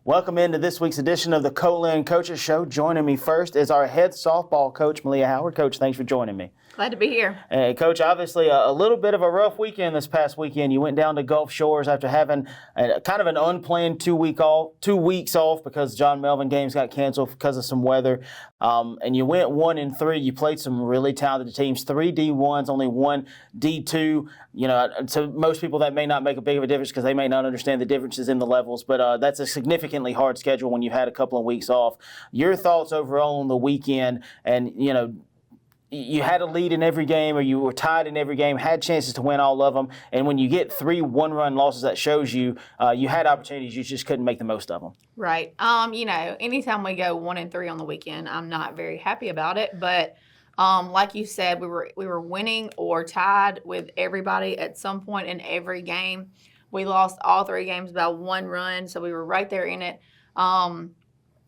Welcome into this week's edition of the Co-Lin Coaches Show. Joining me first is our head softball coach, Meleah Howard. Coach, thanks for joining me. Glad to be here. Coach, obviously a little bit of a rough weekend this past weekend. You went down to Gulf Shores after having kind of an unplanned 2 weeks off because John Melvin games got canceled because of some weather. And you went 1-3. You played some really talented teams, 3 D1s, only 1 D2. You know, to most people that may not make a big of a difference because they may not understand the differences in the levels, but that's a significantly hard schedule when you had a couple of weeks off. Your thoughts overall on the weekend, and you had a lead in every game or you were tied in every game, had chances to win all of them, and when you get 3 one-run losses, that shows you you had opportunities, you just couldn't make the most of them. Right. Anytime we go 1-3 on the weekend, I'm not very happy about it, but like you said, we were winning or tied with everybody at some point in every game. We lost all 3 games by 1 run, so we were right there in it.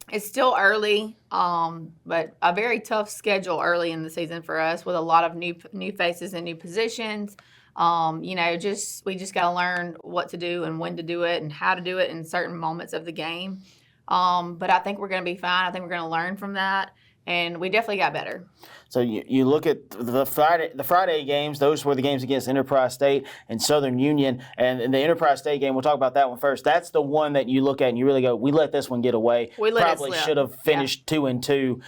It's still early, but a very tough schedule early in the season for us with a lot of new faces and new positions. We just got to learn what to do and when to do it and how to do it in certain moments of the game. But I think we're going to be fine. I think we're going to learn from that, and we definitely got better. So you look at the Friday games. Those were the games against Enterprise State and Southern Union. And in the Enterprise State game, we'll talk about that one first. That's the one that you look at and you really go, we let this one get away. We let Probably it slip. should have finished 2-2.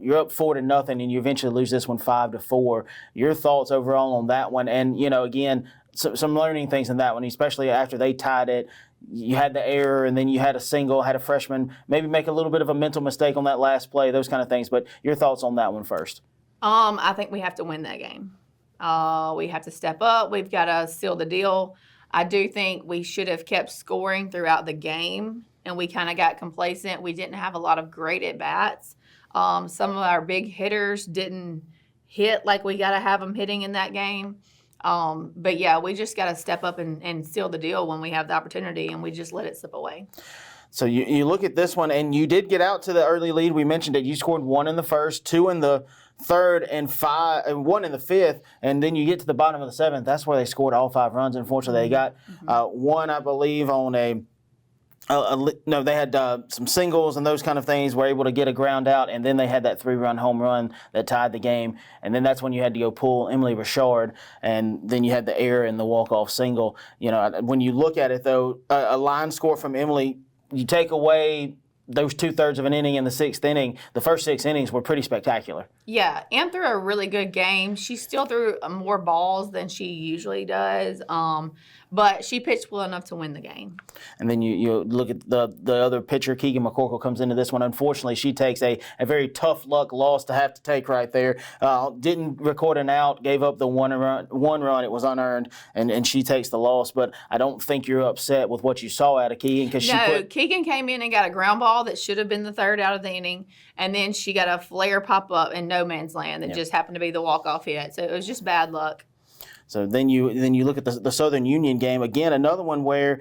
You're up 4-0, and you eventually lose this one 5-4. Your thoughts overall on that one? And again, some learning things in that one, especially after they tied it. You had the error, and then you had a single, had a freshman maybe make a little bit of a mental mistake on that last play, those kind of things. But your thoughts on that one first? I think we have to win that game. We have to step up. We've got to seal the deal. I do think we should have kept scoring throughout the game, and we kind of got complacent. We didn't have a lot of great at-bats. Some of our big hitters didn't hit like we got to have them hitting in that game. But, yeah, we just got to step up and seal the deal when we have the opportunity, and we just let it slip away. So you look at this one, and you did get out to the early lead. We mentioned it. You scored 1 in the first, 2 in the third, and 1 in the fifth, and then you get to the bottom of the 7th. That's where they scored all 5 runs. Unfortunately, they got one, I believe, on they had some singles and those kind of things, were able to get a ground out, and then they had that 3-run home run that tied the game, and then that's when you had to go pull Emily Richard, and then you had the error and the walk-off single. When you look at it, though, a line score from Emily, you take away those 2/3 of an inning in the 6th inning, the first 6 innings were pretty spectacular. Yeah, Em threw a really good game. She still threw more balls than she usually does, but she pitched well enough to win the game. And then you look at the other pitcher, Keegan McCorkle, comes into this one. Unfortunately, she takes a very tough luck loss to have to take right there. Didn't record an out, gave up the one run. It was unearned, and she takes the loss. But I don't think you're upset with what you saw out of Keegan. Keegan came in and got a ground ball that should have been the 3rd out of the inning, and then she got a flare pop up in no man's land that just happened to be the walk-off hit. So it was just bad luck. So then you look at the Southern Union game. Again, another one where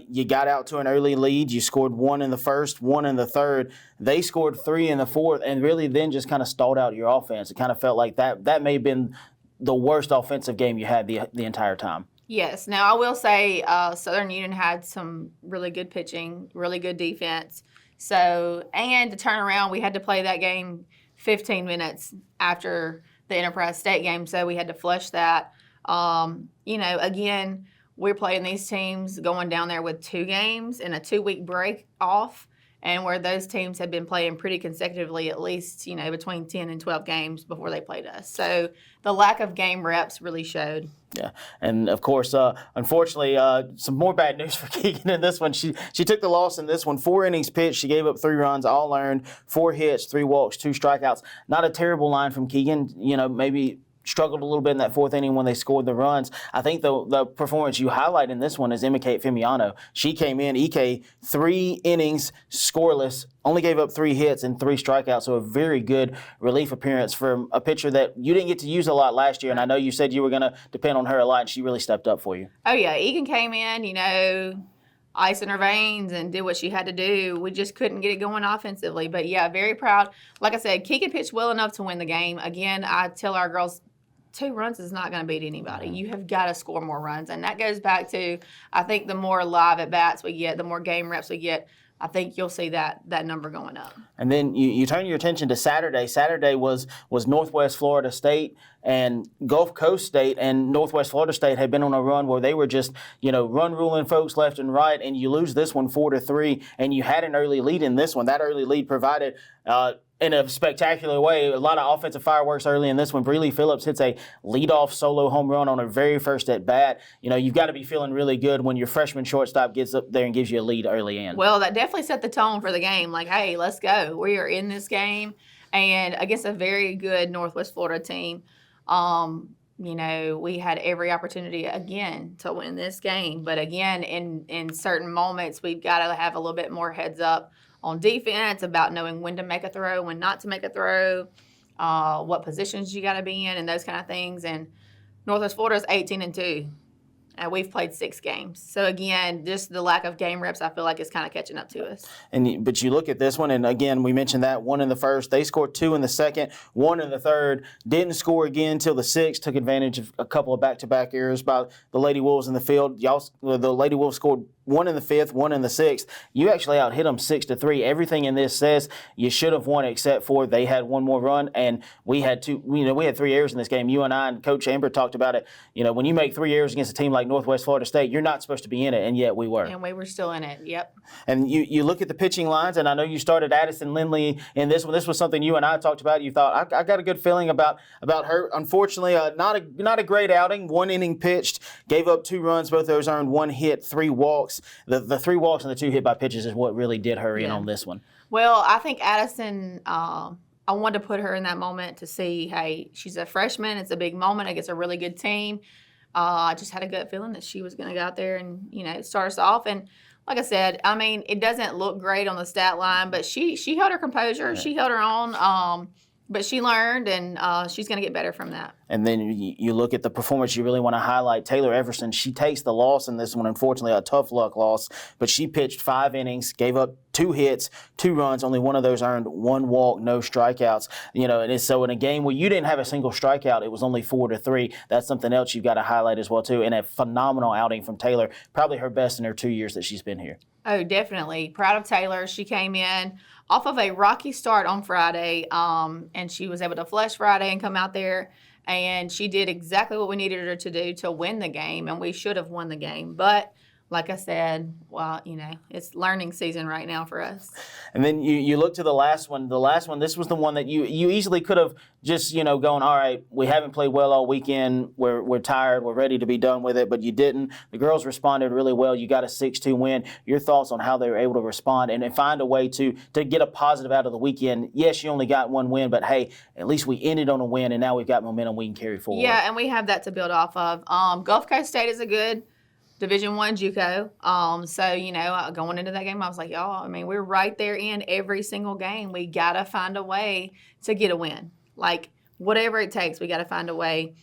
you got out to an early lead. You scored 1 in the first, 1 in the third. They scored 3 in the fourth, and really then just kind of stalled out your offense. It kind of felt like that may have been the worst offensive game you had the entire time. Yes. Now, I will say Southern Union had some really good pitching, really good defense. And to turn around, we had to play that game 15 minutes after the Enterprise State game, so we had to flush that. Again, we're playing these teams going down there with 2 games and a 2-week break off, and where those teams had been playing pretty consecutively, at least, between 10 and 12 games before they played us. So the lack of game reps really showed. Yeah, and of course, unfortunately, some more bad news for Keegan in this one. She took the loss in this one. 4 innings pitched. She gave up 3 runs, all earned, 4 hits, 3 walks, 2 strikeouts. Not a terrible line from Keegan. Maybe struggled a little bit in that 4th inning when they scored the runs. I think the performance you highlight in this one is Emike Femiano. She came in, 3 innings, scoreless, only gave up 3 hits and 3 strikeouts, so a very good relief appearance from a pitcher that you didn't get to use a lot last year, and I know you said you were going to depend on her a lot, and she really stepped up for you. Oh, yeah. Egan came in, ice in her veins and did what she had to do. We just couldn't get it going offensively. But, yeah, very proud. Like I said, Keegan pitched well enough to win the game. Again, I tell our girls, 2 runs is not going to beat anybody. You have got to score more runs. And that goes back to, I think, the more live at-bats we get, the more game reps we get, I think you'll see that number going up. And then you turn your attention to Saturday. Saturday was Northwest Florida State and Gulf Coast State, and Northwest Florida State had been on a run where they were just, run ruling folks left and right, and you lose this one 4-3, and you had an early lead in this one. That early lead provided in a spectacular way. A lot of offensive fireworks early in this one. Breeley Phillips hits a leadoff solo home run on her very first at bat. You've got to be feeling really good when your freshman shortstop gets up there and gives you a lead early in. Well, that definitely set the tone for the game. Like, hey, let's go. We are in this game, and against a very good Northwest Florida team. We had every opportunity again to win this game, but again, in certain moments, we've got to have a little bit more heads up on defense about knowing when to make a throw, when not to make a throw, what positions you got to be in, and those kind of things. And Northwest Florida is 18-2, and we've played 6 games. So again, just the lack of game reps, I feel like is kind of catching up to us. But you look at this one, and again, we mentioned that 1 in the first. They scored 2 in the second, 1 in the third. Didn't score again till the 6th. Took advantage of a couple of back-to-back errors by the Lady Wolves in the field. The Lady Wolves scored 1 in the 5th, 1 in the 6th. You actually out-hit them 6-3. Everything in this says you should have won, except for they had one more run, and we had 2. We had 3 errors in this game. You and I and Coach Amber talked about it. When you make 3 errors against a team like Northwest Florida State, you're not supposed to be in it, and yet we were. And we were still in it. Yep. And you look at the pitching lines, and I know you started Addison Lindley in this one. This was something you and I talked about. You thought I got a good feeling about her. Unfortunately, not a great outing. 1 inning pitched, gave up 2 runs. Both of those earned 1 hit, 3 walks. The 3 walks and the 2 hit by pitches is what really did her in on this one. Well, I think Addison, I wanted to put her in that moment to see, hey, she's a freshman. It's a big moment against a really good team. I just had a gut feeling that she was going to go out there and, start us off. And like I said, it doesn't look great on the stat line, but she held her composure. Right. She held her own. But she learned, and she's going to get better from that. And then you look at the performance you really want to highlight. Taylor Everson, she takes the loss in this one, unfortunately, a tough luck loss. But she pitched 5 innings, gave up 2 hits, 2 runs. Only one of those earned 1 walk, no strikeouts. And so in a game where you didn't have a single strikeout, it was only 4-3. That's something else you've got to highlight as well, too. And a phenomenal outing from Taylor, probably her best in her 2 years that she's been here. Oh, definitely. Proud of Taylor. She came in off of a rocky start on Friday, and she was able to flush Friday and come out there, and she did exactly what we needed her to do to win the game, and we should have won the game. But like I said, well, it's learning season right now for us. And then you look to the last one. The last one, this was the one that you easily could have just, going, all right, we haven't played well all weekend. We're tired. We're ready to be done with it. But you didn't. The girls responded really well. You got a 6-2 win. Your thoughts on how they were able to respond and find a way to get a positive out of the weekend. Yes, you only got 1 win, but hey, at least we ended on a win, and now we've got momentum we can carry forward. Yeah, and we have that to build off of. Gulf Coast State is a good Division I JUCO. So, going into that game, I was like, y'all, we're right there in every single game. We got to find a way to get a win. Like, whatever it takes, we got to find a way.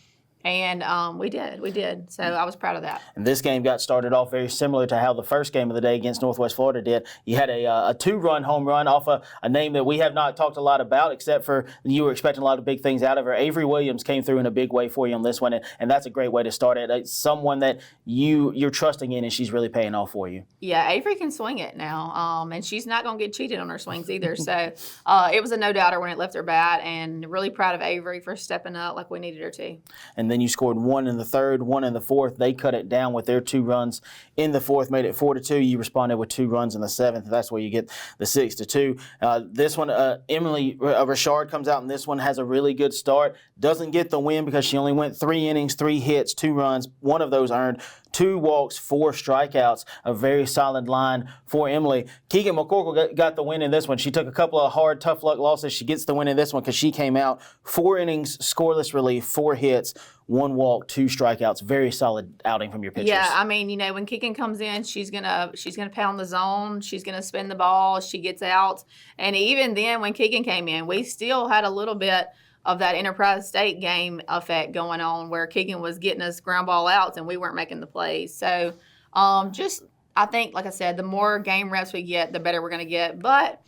And we did. So I was proud of that. And this game got started off very similar to how the first game of the day against Northwest Florida did. You had a 2-run home run off a name that we have not talked a lot about, except for you were expecting a lot of big things out of her. Avery Williams came through in a big way for you on this one, and that's a great way to start it. It's someone that you're trusting in, and she's really paying off for you. Yeah, Avery can swing it now, and she's not going to get cheated on her swings either. So it was a no-doubter when it left her bat, and really proud of Avery for stepping up like we needed her to. And then you scored 1 in the 3rd, 1 in the 4th. They cut it down with their 2 runs in the 4th, made it 4-2. You responded with 2 runs in the 7th. That's where you get the 6-2. This one, Emily Richard comes out in this one, has a really good start. Doesn't get the win because she only went 3 innings, 3 hits, 2 runs. 1 of those earned 2 walks, 4 strikeouts. A very solid line for Emily. Keegan McCorkle got the win in this one. She took a couple of hard, tough luck losses. She gets the win in this one because she came out 4 innings, scoreless relief, 4 hits, 1 walk, 2 strikeouts. Very solid outing from your pitchers. Yeah, when Keegan comes in, she's gonna pound the zone. She's gonna spin the ball. She gets out, and even then, when Keegan came in, we still had a little bit of that Enterprise State game effect going on, where Keegan was getting us ground ball outs and we weren't making the plays. So, I think, like I said, the more game reps we get, the better we're gonna get. But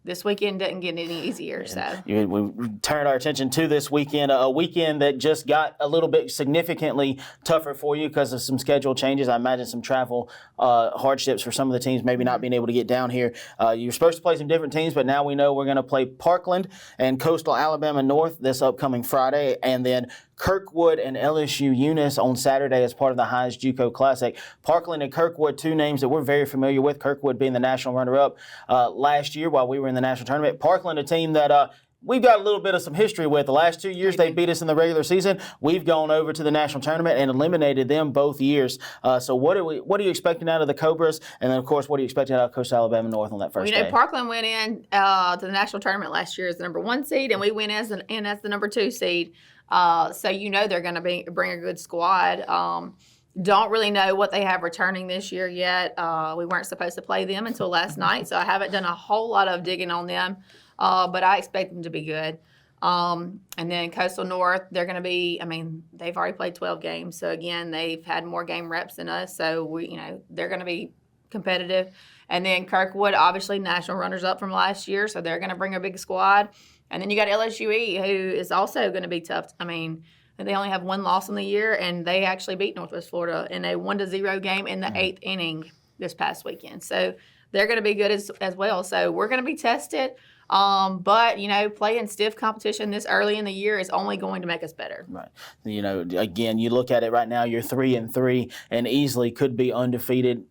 this weekend didn't get any easier. So we turned our attention to this weekend, a weekend that just got a little bit significantly tougher for you because of some schedule changes. I imagine some travel hardships for some of the teams, maybe not being able to get down here. You're supposed to play some different teams, but now we know we're going to play Parkland and Coastal Alabama North this upcoming Friday, and then Kirkwood and LSU Eunice on Saturday as part of the Heinz JUCO Classic. Parkland and Kirkwood, two names that we're very familiar with. Kirkwood being the national runner-up last year while we were in the national tournament. Parkland, a team that we've got a little bit of some history with. The last 2 years they beat us in the regular season. We've gone over to the national tournament and eliminated them both years. So what are you expecting out of the Cobras? And then, of course, what are you expecting out of Coastal Alabama North on that first day? Parkland went in to the national tournament last year as the number 1 seed, and we went as the number 2 seed. So they're going to bring a good squad. Don't really know what they have returning this year yet. We weren't supposed to play them until last night, so I haven't done a whole lot of digging on them. But I expect them to be good. And then Coastal North, they're going to be, they've already played 12 games. So, again, they've had more game reps than us. So, they're going to be competitive. And then Kirkwood, obviously, national runners-up from last year. So, they're going to bring a big squad. And then you got LSUE, who is also going to be tough. They only have 1 loss in the year, and they actually beat Northwest Florida in a 1-0 game in the 8th inning this past weekend. So, they're going to be good as well. So, we're going to be tested. But, playing stiff competition this early in the year is only going to make us better. Right. Again, you look at it right now, you're 3-3 and easily could be undefeated,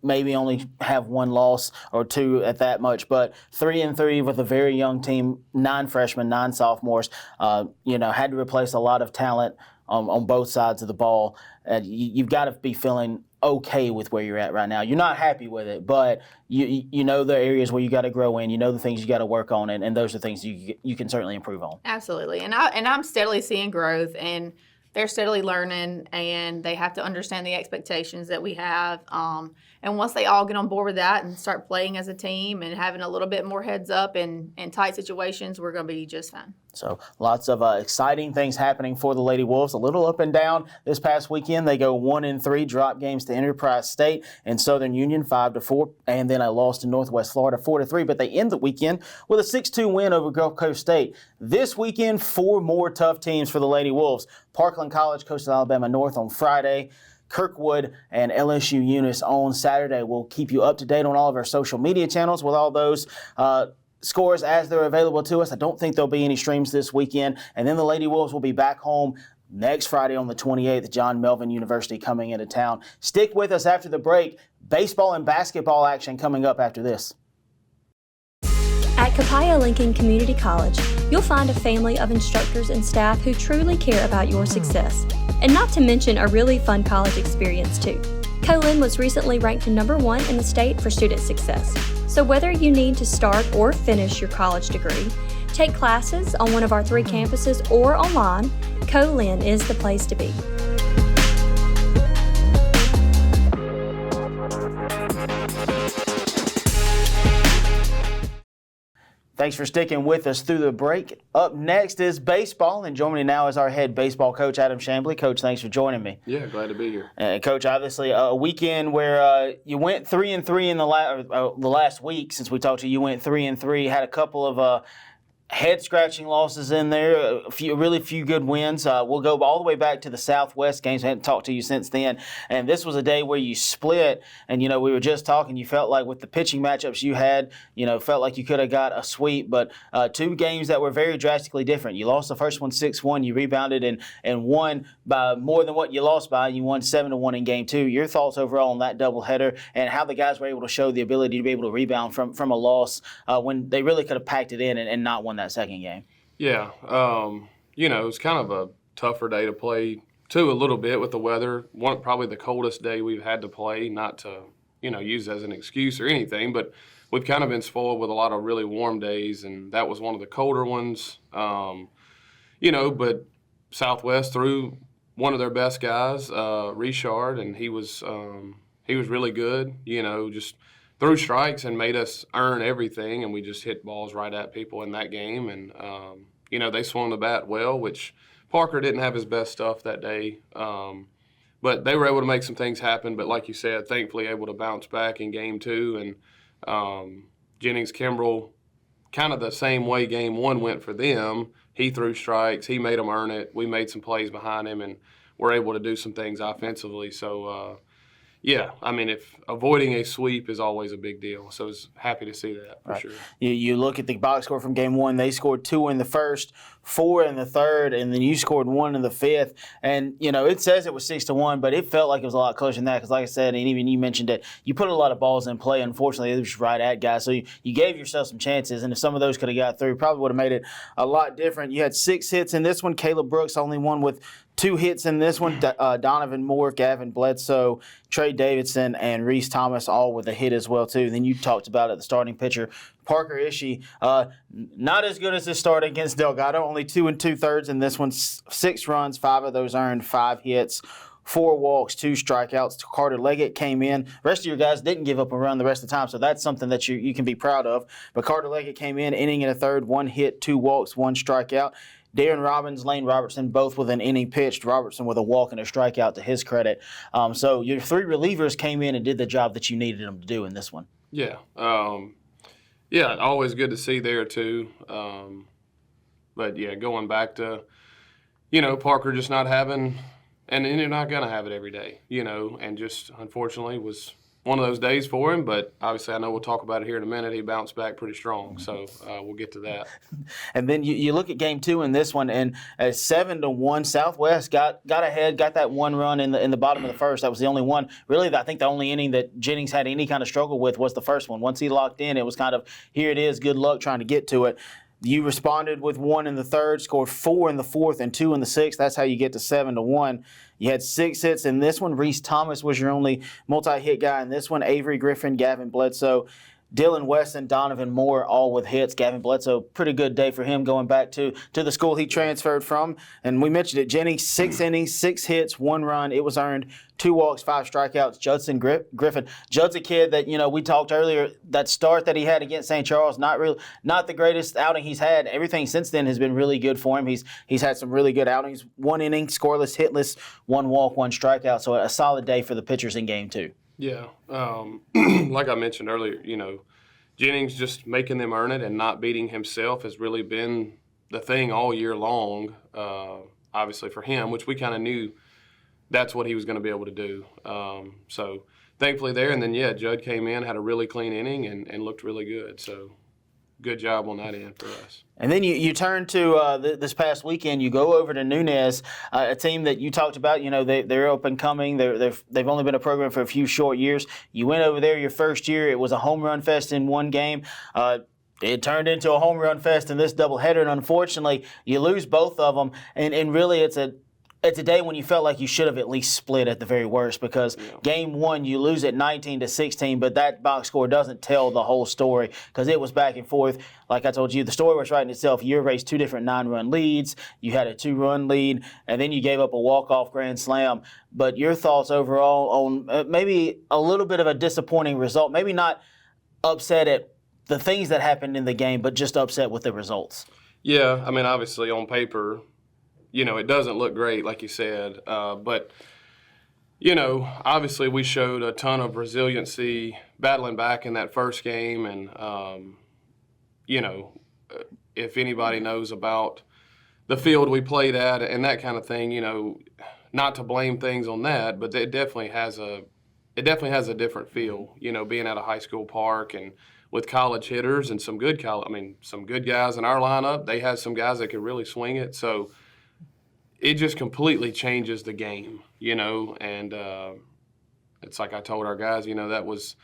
maybe only have 1 loss or 2 at that much, but 3-3 with a very young team, 9 freshmen, 9 sophomores, had to replace a lot of talent on both sides of the ball. You've got to be feeling okay with where you're at right now. You're not happy with it, but you know the areas where you got to grow in. You know the things you got to work on, and those are things you can certainly improve on. Absolutely, and I'm steadily seeing growth, and they're steadily learning, and they have to understand the expectations that we have. And once they all get on board with that and start playing as a team and having a little bit more heads up in tight situations, we're going to be just fine. So lots of exciting things happening for the Lady Wolves. A little up and down this past weekend. They go 1-3, drop games to Enterprise State and Southern Union 5-4, and then a loss to Northwest Florida 4-3. But they end the weekend with a 6-2 win over Gulf Coast State. This weekend, 4 more tough teams for the Lady Wolves. Parkland College, Coastal Alabama North on Friday. Kirkwood and LSU Eunice on Saturday. We'll keep you up to date on all of our social media channels with all those scores as they're available to us. I don't think there'll be any streams this weekend. And then the Lady Wolves will be back home next Friday on the 28th. John Melvin University coming into town. Stick with us after the break. Baseball and basketball action coming up after this. At Copiah Lincoln Community College, you'll find a family of instructors and staff who truly care about your success. And not to mention a really fun college experience too. Co-Lin was recently ranked number 1 in the state for student success. So whether you need to start or finish your college degree, take classes on one of our 3 campuses or online, Co-Lin is the place to be. Thanks for sticking with us through the break. Up next is baseball, and joining me now is our head baseball coach, Adam Chamblee. Coach, thanks for joining me. Yeah, glad to be here. Coach, obviously a weekend where you went 3-3 in the last week since we talked to you. You went 3-3, had a couple of head-scratching losses in there, really few good wins. We'll go all the way back to the Southwest games. I hadn't talked to you since then. And this was a day where you split, and, we were just talking. You felt like with the pitching matchups you had, felt like you could have got a sweep. But 2 games that were very drastically different. You lost the first one 6-1. You rebounded and won by more than what you lost by. You won 7-1 in game 2. Your thoughts overall on that doubleheader and how the guys were able to show the ability to be able to rebound from a loss when they really could have packed it in and not won that second game? Yeah, it was kind of a tougher day to play, too, a little bit with the weather. Probably the coldest day we've had to play, not to, use as an excuse or anything, but we've kind of been spoiled with a lot of really warm days, and that was one of the colder ones. But Southwest threw one of their best guys, Richard, and he was really good, just threw strikes and made us earn everything, and we just hit balls right at people in that game. And, they swung the bat well, which Parker didn't have his best stuff that day. But they were able to make some things happen. But like you said, thankfully able to bounce back in game 2. And Jennings Kimbrell kind of the same way game one went for them. He threw strikes. He made them earn it. We made some plays behind him, and we're able to do some things offensively. So, yeah, I mean, if avoiding a sweep is always a big deal. So I was happy to see that for sure. You look at the box score from game one, they scored 2 in the first, 4 in the third, and then you scored 1 in the fifth. And, it says it was 6-1, but it felt like it was a lot closer than that because, like I said, and even you mentioned it, you put a lot of balls in play. Unfortunately, it was right at guys. So you gave yourself some chances, and if some of those could have got through, probably would have made it a lot different. You had 6 hits in this one. Caleb Brooks only one with 2 hits in this one. Donovan Moore, Gavin Bledsoe, Trey Davidson, and Reese Thomas all with a hit as well, too. Then you talked about it, the starting pitcher, Parker Ishii. Not as good as his start against Delgado. Only 2 2/3 in this one. 6 runs, 5 of those earned, 5 hits, 4 walks, 2 strikeouts. Carter Leggett came in. The rest of your guys didn't give up a run the rest of the time, so that's something that you can be proud of. But Carter Leggett came in, inning and a third, 1 hit, 2 walks, 1 strikeout. Darren Robbins, Lane Robertson, both with an inning pitched. Robertson with a walk and a strikeout to his credit. So your 3 relievers came in and did the job that you needed them to do in this one. Yeah. Yeah, always good to see there too. But, yeah, going back to, Parker just not having – and you're not going to have it every day, and just unfortunately was – one of those days for him, but obviously I know we'll talk about it here in a minute. He bounced back pretty strong, so we'll get to that. And then you look at game 2 in this one, and at 7-1, Southwest got ahead, got that 1 run in the bottom of the first. That was the only one. Really, I think the only inning that Jennings had any kind of struggle with was the first one. Once he locked in, it was kind of, here it is, good luck trying to get to it. You responded with 1 in the third, scored 4 in the fourth, and 2 in the sixth. That's how you get to 7-1. You had 6 hits in this one. Reese Thomas was your only multi-hit guy in this one. Avery Griffin, Gavin Bledsoe, Dylan Weston, Donovan Moore, all with hits. Gavin Bledsoe, pretty good day for him going back to the school he transferred from. And we mentioned it, Jennings, 6 innings, 6 hits, 1 run. It was earned, 2 walks, 5 strikeouts. Judson Griffin. Judd's a kid that, we talked earlier, that start that he had against St. Charles, not the greatest outing he's had. Everything since then has been really good for him. He's had some really good outings. 1 inning, scoreless, hitless, 1 walk, 1 strikeout. So a solid day for the pitchers in game 2. Yeah. Like I mentioned earlier, Jennings just making them earn it and not beating himself has really been the thing all year long, obviously for him, which we kind of knew that's what he was going to be able to do. So thankfully there. And then, Judd came in, had a really clean inning and looked really good. So good job on that end for us. And then you turn to this past weekend. You go over to Nunez, a team that you talked about. They're up and coming. They've only been a program for a few short years. You went over there your first year. It was a home run fest in one game. It turned into a home run fest in this doubleheader, and unfortunately, you lose both of them. And really, it's a day when you felt like you should have at least split at the very worst because game 1 you lose it 19-16, but that box score doesn't tell the whole story because it was back and forth. Like I told you, the story was writing itself. You erased 2 different 9-run leads. You had a 2-run lead, and then you gave up a walk-off grand slam. But your thoughts overall on maybe a little bit of a disappointing result, maybe not upset at the things that happened in the game, but just upset with the results. Yeah, I mean, obviously on paper – it doesn't look great, like you said. But, obviously we showed a ton of resiliency battling back in that first game. And, if anybody knows about the field we played at and that kind of thing, not to blame things on that, but it definitely has a different feel, being at a high school park and with college hitters and some good guys in our lineup. They had some guys that could really swing it. So, it just completely changes the game, and it's like I told our guys, that was,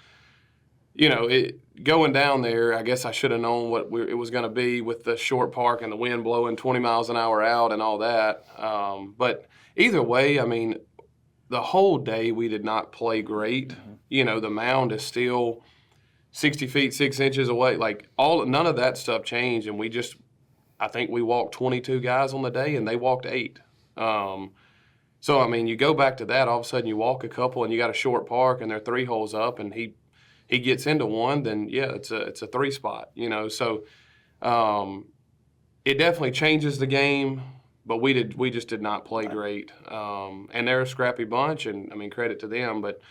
going down there, I guess I should have known what it was going to be with the short park and the wind blowing 20 miles an hour out and all that. But either way, I mean, the whole day we did not play great. The mound is still 60 feet, 6 inches away. None of that stuff changed, and I think we walked 22 guys on the day, and they walked 8. So, I mean, you go back to that, all of a sudden you walk a couple and you got a short park and they're 3 holes up and he gets into one, then, it's a 3 spot, So it definitely changes the game, but we just did not play great. And they're a scrappy bunch, and, I mean, credit to them. But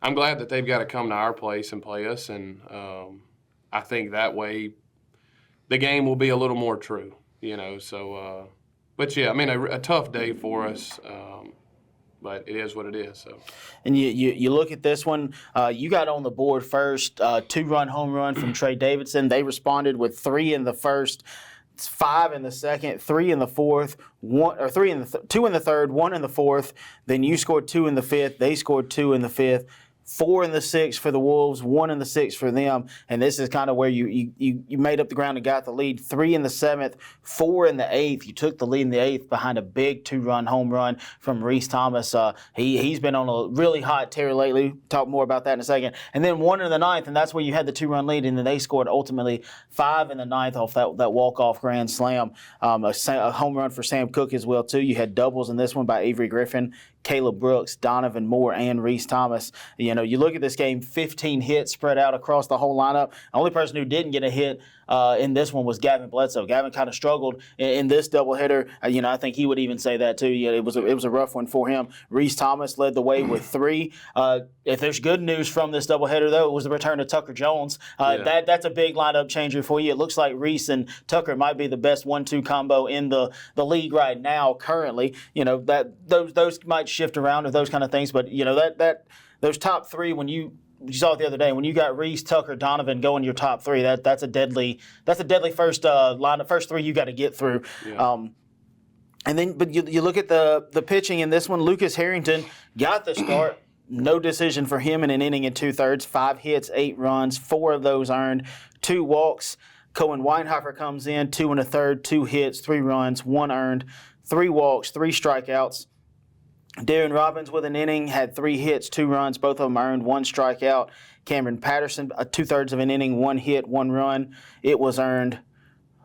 I'm glad that they've got to come to our place and play us, and I think that way the game will be a little more true, you know. So, but yeah, I mean, a tough day for us. But it is what it is. So, and you look at this one. You got on the board first. 2-run home run from Trey Davidson. They responded with 3 in the first, 5 in the second, 3 in the fourth, 2 in the third, 1 in the fourth. Then you scored 2 in the fifth. They scored 2 in the fifth. 4 in the sixth for the Wolves, 1 in the sixth for them, and this is kind of where you made up the ground and got the lead. 3 in the seventh, 4 in the eighth. You took the lead in the eighth behind a big 2-run home run from Reese Thomas. He's been on a really hot tear lately. Talk more about that in a second. And then 1 in the ninth, and that's where you had the 2-run lead, and then they scored ultimately 5 in the ninth off that walk-off grand slam. A home run for Sam Cook as well, too. You had doubles in this one by Avery Griffin, Caleb Brooks, Donovan Moore, and Reese Thomas. You know, you look at this game, 15 hits spread out across the whole lineup. The only person who didn't get a hit in this one was Gavin Bledsoe. Gavin kind of struggled in this doubleheader. You know, I think he would even say that too. Yeah, it was a rough one for him. Reese Thomas led the way with 3. If there's good news from this doubleheader, though, it was the return of Tucker Jones. That's a big lineup changer for you. It looks like Reese and Tucker might be the best 1-2 combo in the league right now currently. You know, that those might shift around or those kind of things, but you know that those top 3 when you saw it the other day, when you got Reese, Tucker, Donovan going your top 3, that's a deadly first lineup, first 3 you got to get through. Yeah. And then, but you look at the pitching in this one. Lucas Harrington got the start. No decision for him in an inning and 2/3. 5 hits, 8 runs, 4 of those earned, 2 walks. Cohen Weinheifer comes in, 2 1/3, 2 hits, 3 runs, 1 earned, 3 walks, 3 strikeouts. Darren Robbins with an inning, had 3 hits, 2 runs, both of them earned, 1 strikeout. Cameron Patterson, 2/3 of an inning, 1 hit, 1 run. It was earned,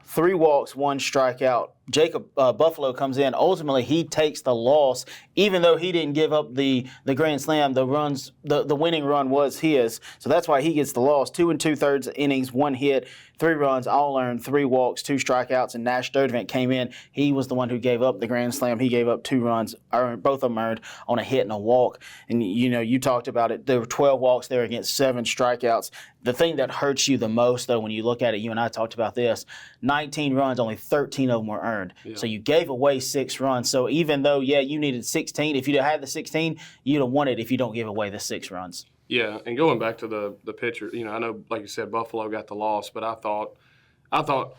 3 walks, 1 strikeout. Jacob Buffalo comes in. Ultimately, he takes the loss, even though he didn't give up the grand slam. The winning run was his, so that's why he gets the loss. 2 2/3 innings, 1 hit, 3 runs, all earned, 3 walks, 2 strikeouts. And Nash Sturdivant came in. He was the one who gave up the grand slam. He gave up 2 runs, both of them earned on a hit and a walk. And you know, you talked about it. There were 12 walks there against 7 strikeouts. The thing that hurts you the most, though, when you look at it, you and I talked about this. 19 runs, only 13 of them were earned. Yeah. So you gave away 6 runs. So even though, you needed 16, if you'd had the 16, you'd have won it if you don't give away the 6 runs. Yeah, and going back to the pitcher, you know, I know, like you said, Buffalo got the loss, but I thought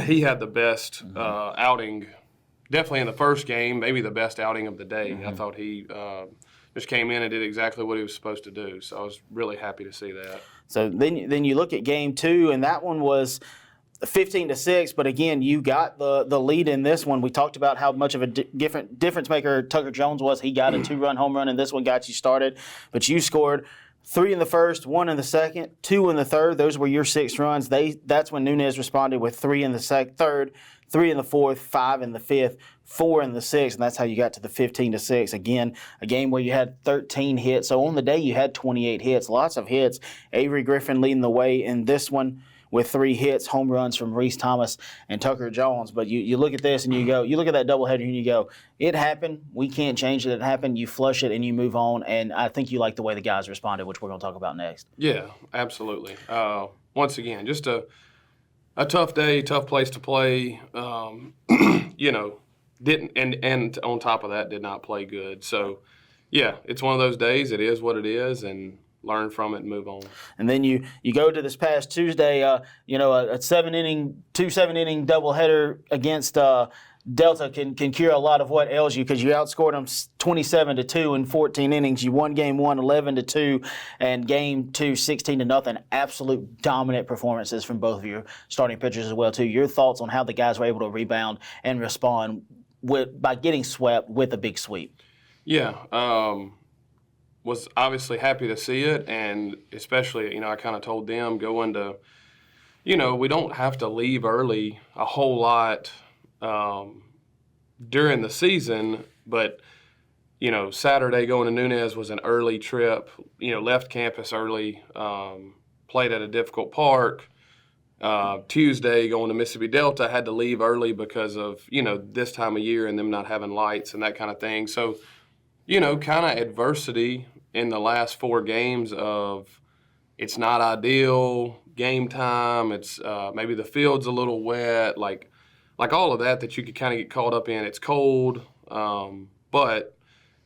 he had the best outing, definitely in the first game, maybe the best outing of the day. Mm-hmm. I thought he just came in and did exactly what he was supposed to do. So I was really happy to see that. So then you look at game 2, and that one was 15-6, but again, you got the lead in this one. We talked about how much of a difference maker Tucker Jones was. He got a 2-run home run, and this one got you started. But you scored 3 in the first, 1 in the second, 2 in the third. Those were your 6 runs. That's when Nunez responded with 3 in the third, 3 in the fourth, 5 in the fifth, 4 in the sixth, and that's how you got to the 15-6. Again, a game where you had 13 hits. So on the day, you had 28 hits, lots of hits. Avery Griffin leading the way in this one with 3 hits, home runs from Reese Thomas and Tucker Jones. But you look at this and you look at that doubleheader and you go, it happened. We can't change it. It happened. You flush it and you move on. And I think you like the way the guys responded, which we're going to talk about next. Yeah, absolutely. Once again, just a tough day, tough place to play. You know, didn't and on top of that, did not play good. So, yeah, it's one of those days. It is what it is, and learn from it and move on. And then you go to this past Tuesday, a 7-inning doubleheader against Delta can cure a lot of what ails you, because you outscored them 27-2 in 14 innings. You won game 1 11-2 and game 2 16-0. Absolute dominant performances from both of your starting pitchers as well too. Your thoughts on how the guys were able to rebound and respond by getting swept with a big sweep? Yeah. Was obviously happy to see it, and especially, I kind of told them going to, we don't have to leave early a whole lot during the season, but, Saturday going to Nunez was an early trip, left campus early, played at a difficult park. Tuesday going to Mississippi Delta, had to leave early because of, this time of year and them not having lights and that kind of thing. So, kind of adversity in the last 4 games of it's not ideal, game time. It's maybe the field's a little wet, like all of that you could kind of get caught up in. It's cold, but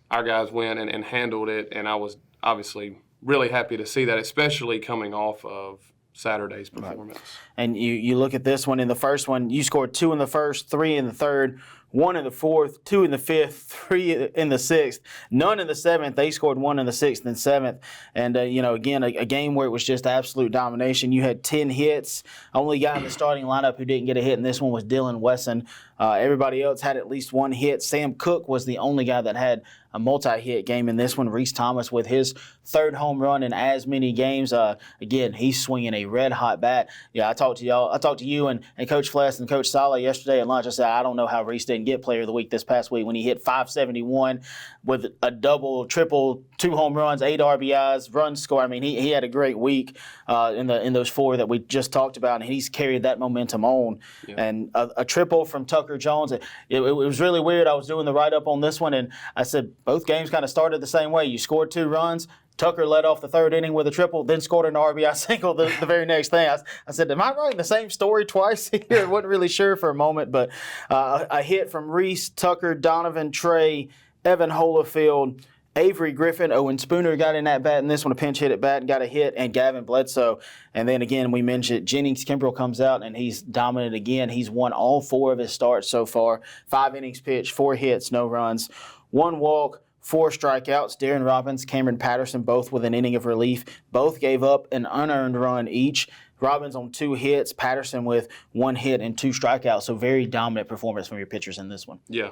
our guys went and handled it, and I was obviously really happy to see that, especially coming off of Saturday's performance. Right. And you look at this one. In the first one, you scored 2 in the first, 3 in the third, 1 in the fourth, 2 in the fifth, 3 in the sixth, none in the seventh. They scored 1 in the sixth and seventh. And, again, a game where it was just absolute domination. You had 10 hits. Only guy in the starting lineup who didn't get a hit in this one was Dylan Wesson. Everybody else had at least 1 hit. Sam Cook was the only guy that had a multi-hit game in this one. Reese Thomas with his 3rd home run in as many games. Again, he's swinging a red-hot bat. Yeah, I talked to you and Coach Fless and Coach Sala yesterday at lunch. I said, I don't know how Reese didn't get Player of the Week this past week when he hit .571 with a double, triple, 2 home runs, 8 RBIs, runs score. I mean, he had a great week in those 4 that we just talked about, and he's carried that momentum on. Yeah. And a triple from Tucker Jones. It was really weird. I was doing the write-up on this one, and I said both games kind of started the same way. You scored 2 runs. Tucker led off the 3rd inning with a triple, then scored an RBI single the very next thing. I said, am I writing the same story twice here? I wasn't really sure for a moment, but a hit from Reese, Tucker, Donovan, Trey, Evan Holyfield, Avery Griffin, Owen Spooner got in that bat, and this one a pinch hit at bat and got a hit, and Gavin Bledsoe. And then again, we mentioned Jennings Kimbrell comes out, and he's dominant again. He's won all 4 of his starts so far. 5 innings pitched, 4 hits, no runs, 1 walk, 4 strikeouts. Darren Robbins, Cameron Patterson, both with an inning of relief. Both gave up an unearned run each. Robbins on 2 hits, Patterson with 1 hit and 2 strikeouts. So very dominant performance from your pitchers in this one. Yeah.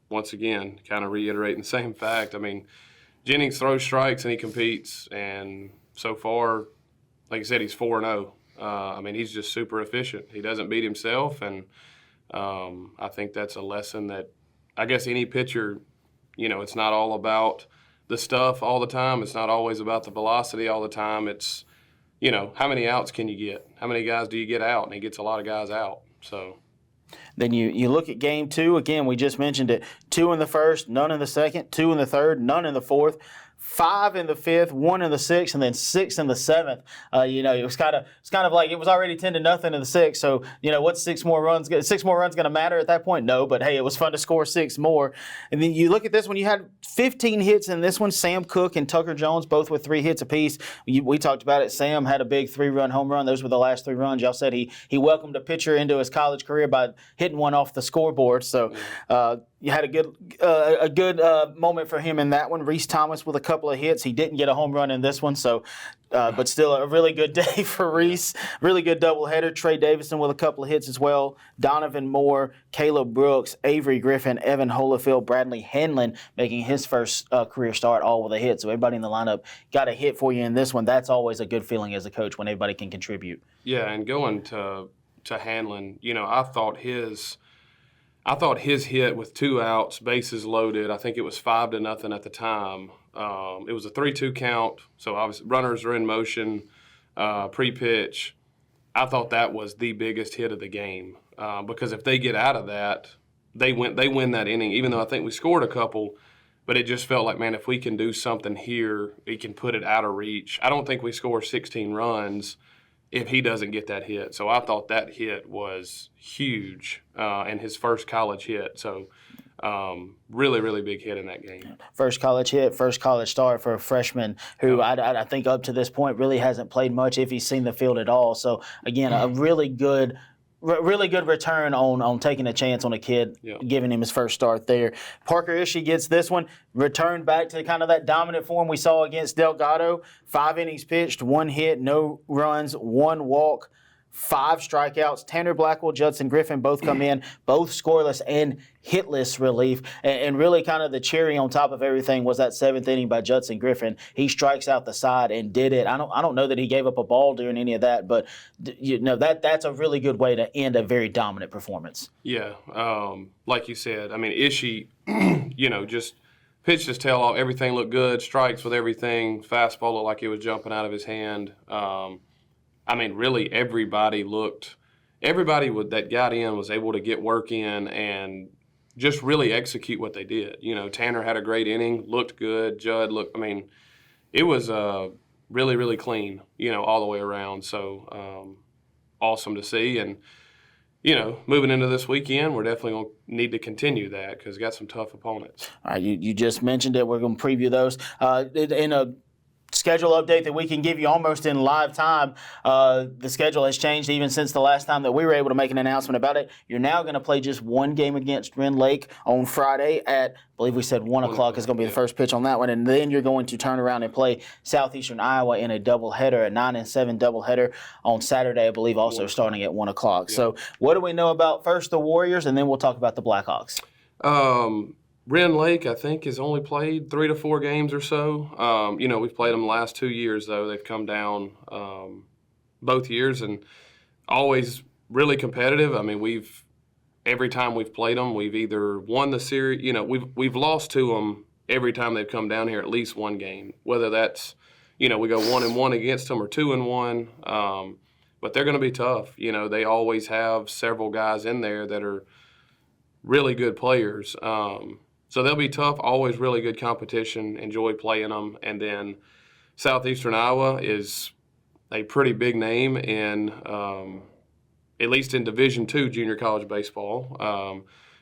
Once again, kind of reiterating the same fact. I mean, Jennings throws strikes and he competes. And so far, like I said, he's 4-0. I mean, he's just super efficient. He doesn't beat himself. And I think that's a lesson that I guess any pitcher – it's not all about the stuff all the time. It's not always about the velocity all the time. It's, how many outs can you get? How many guys do you get out? And he gets a lot of guys out. So then you look at game 2. Again, we just mentioned it. 2 in the first, none in the second. 2 in the third, none in the fourth. 5 in the fifth, 1 in the sixth, and then 6 in the seventh. It was kind of like it was already 10-0 in the sixth. So what's 6 more runs going to matter at that point? No, but hey, it was fun to score 6 more. And then you look at this one. You had 15 hits in this one. Sam Cook and Tucker Jones both with 3 hits apiece. We talked about it. Sam had a big 3-run home run. Those were the last 3 runs. Y'all said he welcomed a pitcher into his college career by hitting one off the scoreboard. So. You had a good moment for him in that one. Reese Thomas with a couple of hits. He didn't get a home run in this one, so but still a really good day for Reese. Really good doubleheader. Trey Davison with a couple of hits as well. Donovan Moore, Caleb Brooks, Avery Griffin, Evan Holyfield, Bradley Hanlon making his first career start all with a hit. So everybody in the lineup got a hit for you in this one. That's always a good feeling as a coach when everybody can contribute. Yeah, and going to Hanlon, I thought his hit with 2 outs, bases loaded. I think it was 5-0 at the time. It was a 3-2 count, so obviously runners are in motion, pre-pitch. I thought that was the biggest hit of the game because if they get out of that, they win that inning. Even though I think we scored a couple, but it just felt like, man, if we can do something here, we can put it out of reach. I don't think we score 16 runs if he doesn't get that hit. So I thought that hit was huge and his first college hit. So really, really big hit in that game. First college hit, first college start for a freshman who I think up to this point really hasn't played much if he's seen the field at all. So, again, a really good return on taking a chance on a kid, giving him his first start there. Parker Ishii gets this one, returned back to kind of that dominant form we saw against Delgado. 5 innings pitched, 1 hit, no runs, 1 walk, 5 strikeouts. Tanner Blackwell, Judson Griffin both come in, both scoreless and hitless relief. And really kind of the cherry on top of everything was that 7th inning by Judson Griffin. He strikes out the side and did it. I don't know that he gave up a ball during any of that, but that's a really good way to end a very dominant performance. Yeah, like you said, I mean, Ishii, just pitched his tail off. Everything looked good. Strikes with everything. Fastball looked like it was jumping out of his hand. Really everybody that got in was able to get work in and just really execute what they did. Tanner had a great inning, looked good. Judd looked, it was really, really clean, all the way around. So awesome to see. And, moving into this weekend, we're definitely going to need to continue that because we got some tough opponents. All right, you just mentioned it. We're going to preview those. In a schedule update that we can give you almost in live time, the schedule has changed even since the last time that we were able to make an announcement about it. You're now going to play just one game against Rend Lake on Friday at, I believe we said 1 o'clock is going to be the first pitch on that one, and then you're going to turn around and play Southeastern Iowa in a doubleheader, a 9-7 doubleheader on Saturday, I believe, also starting at 1 o'clock. Yeah. So what do we know about first the Warriors, and then we'll talk about the Blackhawks? Rend Lake, I think, has only played 3 to 4 games or so. We've played them the last 2 years, though. They've come down both years and always really competitive. I mean, every time we've played them, we've either won the series. We've lost to them every time they've come down here at least one game, whether that's, we go 1-1 against them or 2-1. But they're going to be tough. They always have several guys in there that are really good players. So they'll be tough, always really good competition, enjoy playing them. And then Southeastern Iowa is a pretty big name in, at least in Division II junior college baseball.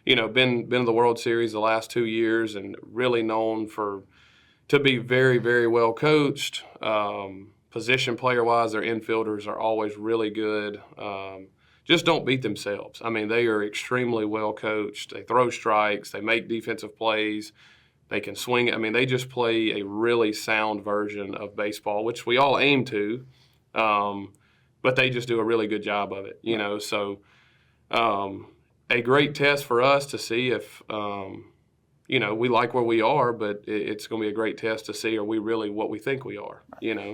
Been in the World Series the last 2 years and really known to be very, very well coached. Position player-wise, their infielders are always really good. Just don't beat themselves. I mean, they are extremely well coached. They throw strikes. They make defensive plays. They can swing it. I mean, they just play a really sound version of baseball, which we all aim to, but they just do a really good job of it, So a great test for us to see if, we like where we are, but it's going to be a great test to see are we really what we think we are,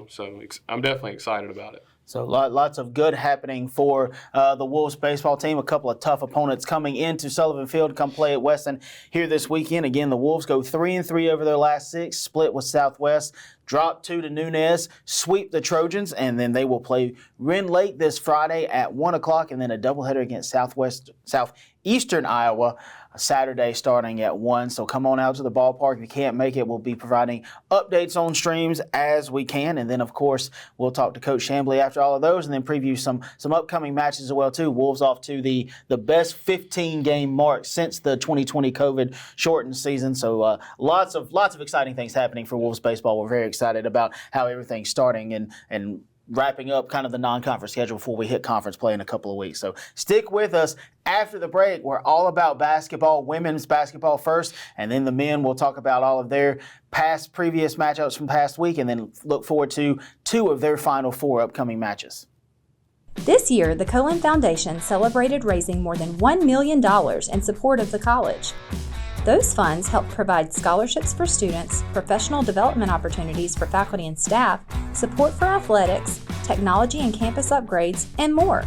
So I'm definitely excited about it. So lots of good happening for the Wolves baseball team. A couple of tough opponents coming into Sullivan Field to come play at Weston here this weekend. Again, the Wolves go 3-3 over their last 6, split with Southwest, drop 2 to Nunez, sweep the Trojans, and then they will play Rend Lake this Friday at 1 o'clock, and then a doubleheader against Southeastern Iowa Saturday starting at 1. So come on out to the ballpark. If you can't make it, we'll be providing updates on streams as we can. And then, of course, we'll talk to Coach Chamblee after all of those and then preview some upcoming matches as well, too. Wolves off to the best 15-game mark since the 2020 COVID shortened season. So lots of exciting things happening for Wolves baseball. We're very excited about how everything's starting and wrapping up kind of the non-conference schedule before we hit conference play in a couple of weeks. So stick with us. After the break, we're all about basketball, women's basketball first, and then the men will talk about all of their previous matchups from past week, and then look forward to 2 of their final 4 upcoming matches. This year, the Co-Lin Foundation celebrated raising more than $1 million in support of the college. Those funds help provide scholarships for students, professional development opportunities for faculty and staff, support for athletics, technology and campus upgrades, and more.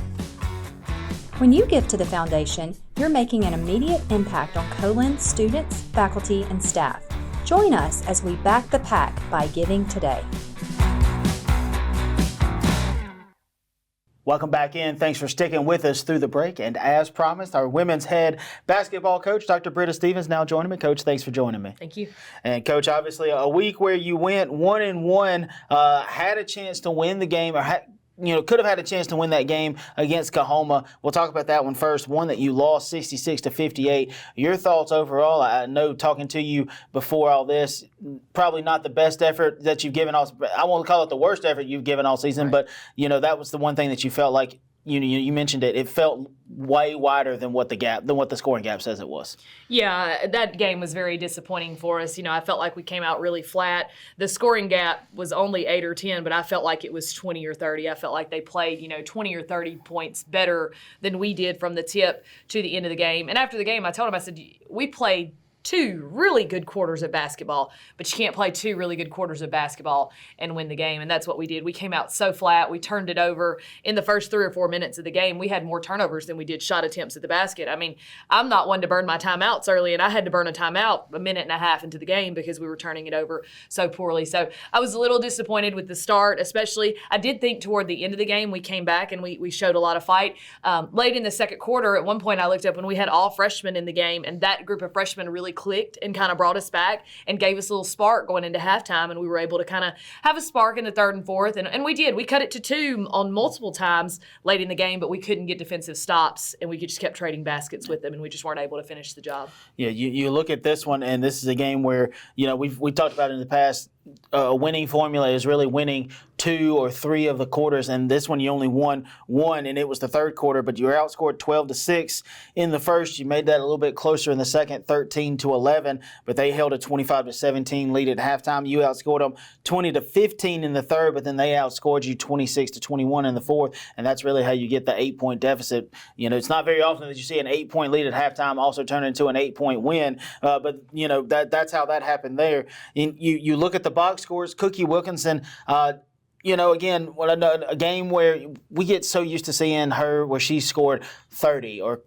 When you give to the foundation, you're making an immediate impact on Co-Lin students, faculty, and staff. Join us as we back the pack by giving today. Welcome back in. Thanks for sticking with us through the break. And as promised, our women's head basketball coach, Dr. Britta Stephens, now joining me. Coach, thanks for joining me. Thank you. And Coach, obviously a week where you went 1-1, had a chance to win the game, or could have had a chance to win that game against Kahoma. We'll talk about that one first. One that you lost 66-58. Your thoughts overall? I know talking to you before all this, probably not the best effort that you've given all. I won't call it the worst effort you've given all season, right. But that was the one thing that you felt like. You mentioned it. It felt way wider than what the scoring gap says it was. Yeah, that game was very disappointing for us. I felt like we came out really flat. The scoring gap was only 8 or 10, but I felt like it was 20 or 30. I felt like they played, 20 or 30 points better than we did from the tip to the end of the game. And after the game, I told him, I said, we played 2 really good quarters of basketball, but you can't play 2 really good quarters of basketball and win the game. And that's what we did. We came out so flat. We turned it over in the first 3 or 4 minutes of the game. We had more turnovers than we did shot attempts at the basket. I mean, I'm not one to burn my timeouts early, and I had to burn a timeout a minute and a half into the game because we were turning it over so poorly. So I was a little disappointed with the start, especially. I did think toward the end of the game we came back and we showed a lot of fight. Late in the second quarter, at one point I looked up and we had all freshmen in the game, and that group of freshmen really really clicked and kind of brought us back and gave us a little spark going into halftime, and we were able to kind of have a spark in the third and fourth, and we did. We cut it to 2 on multiple times late in the game, but we couldn't get defensive stops, and we just kept trading baskets with them, and we just weren't able to finish the job. Yeah, you look at this one, and this is a game where, we talked about in the past, a winning formula is really winning 2 or 3 of the quarters, and this one you only won 1, and it was the third quarter, but you were outscored 12-6 in the first. You made that a little bit closer in the second, 13-11, but they held a 25-17 lead at halftime. You outscored them 20-15 in the third, but then they outscored you 26-21 in the fourth, and that's really how you get the 8-point deficit. It's not very often that you see an 8-point lead at halftime also turn into an 8-point win, but that's how that happened there. And you look at the box scores. Cookie Wilkinson, again, a game where we get so used to seeing her where she scored 30 or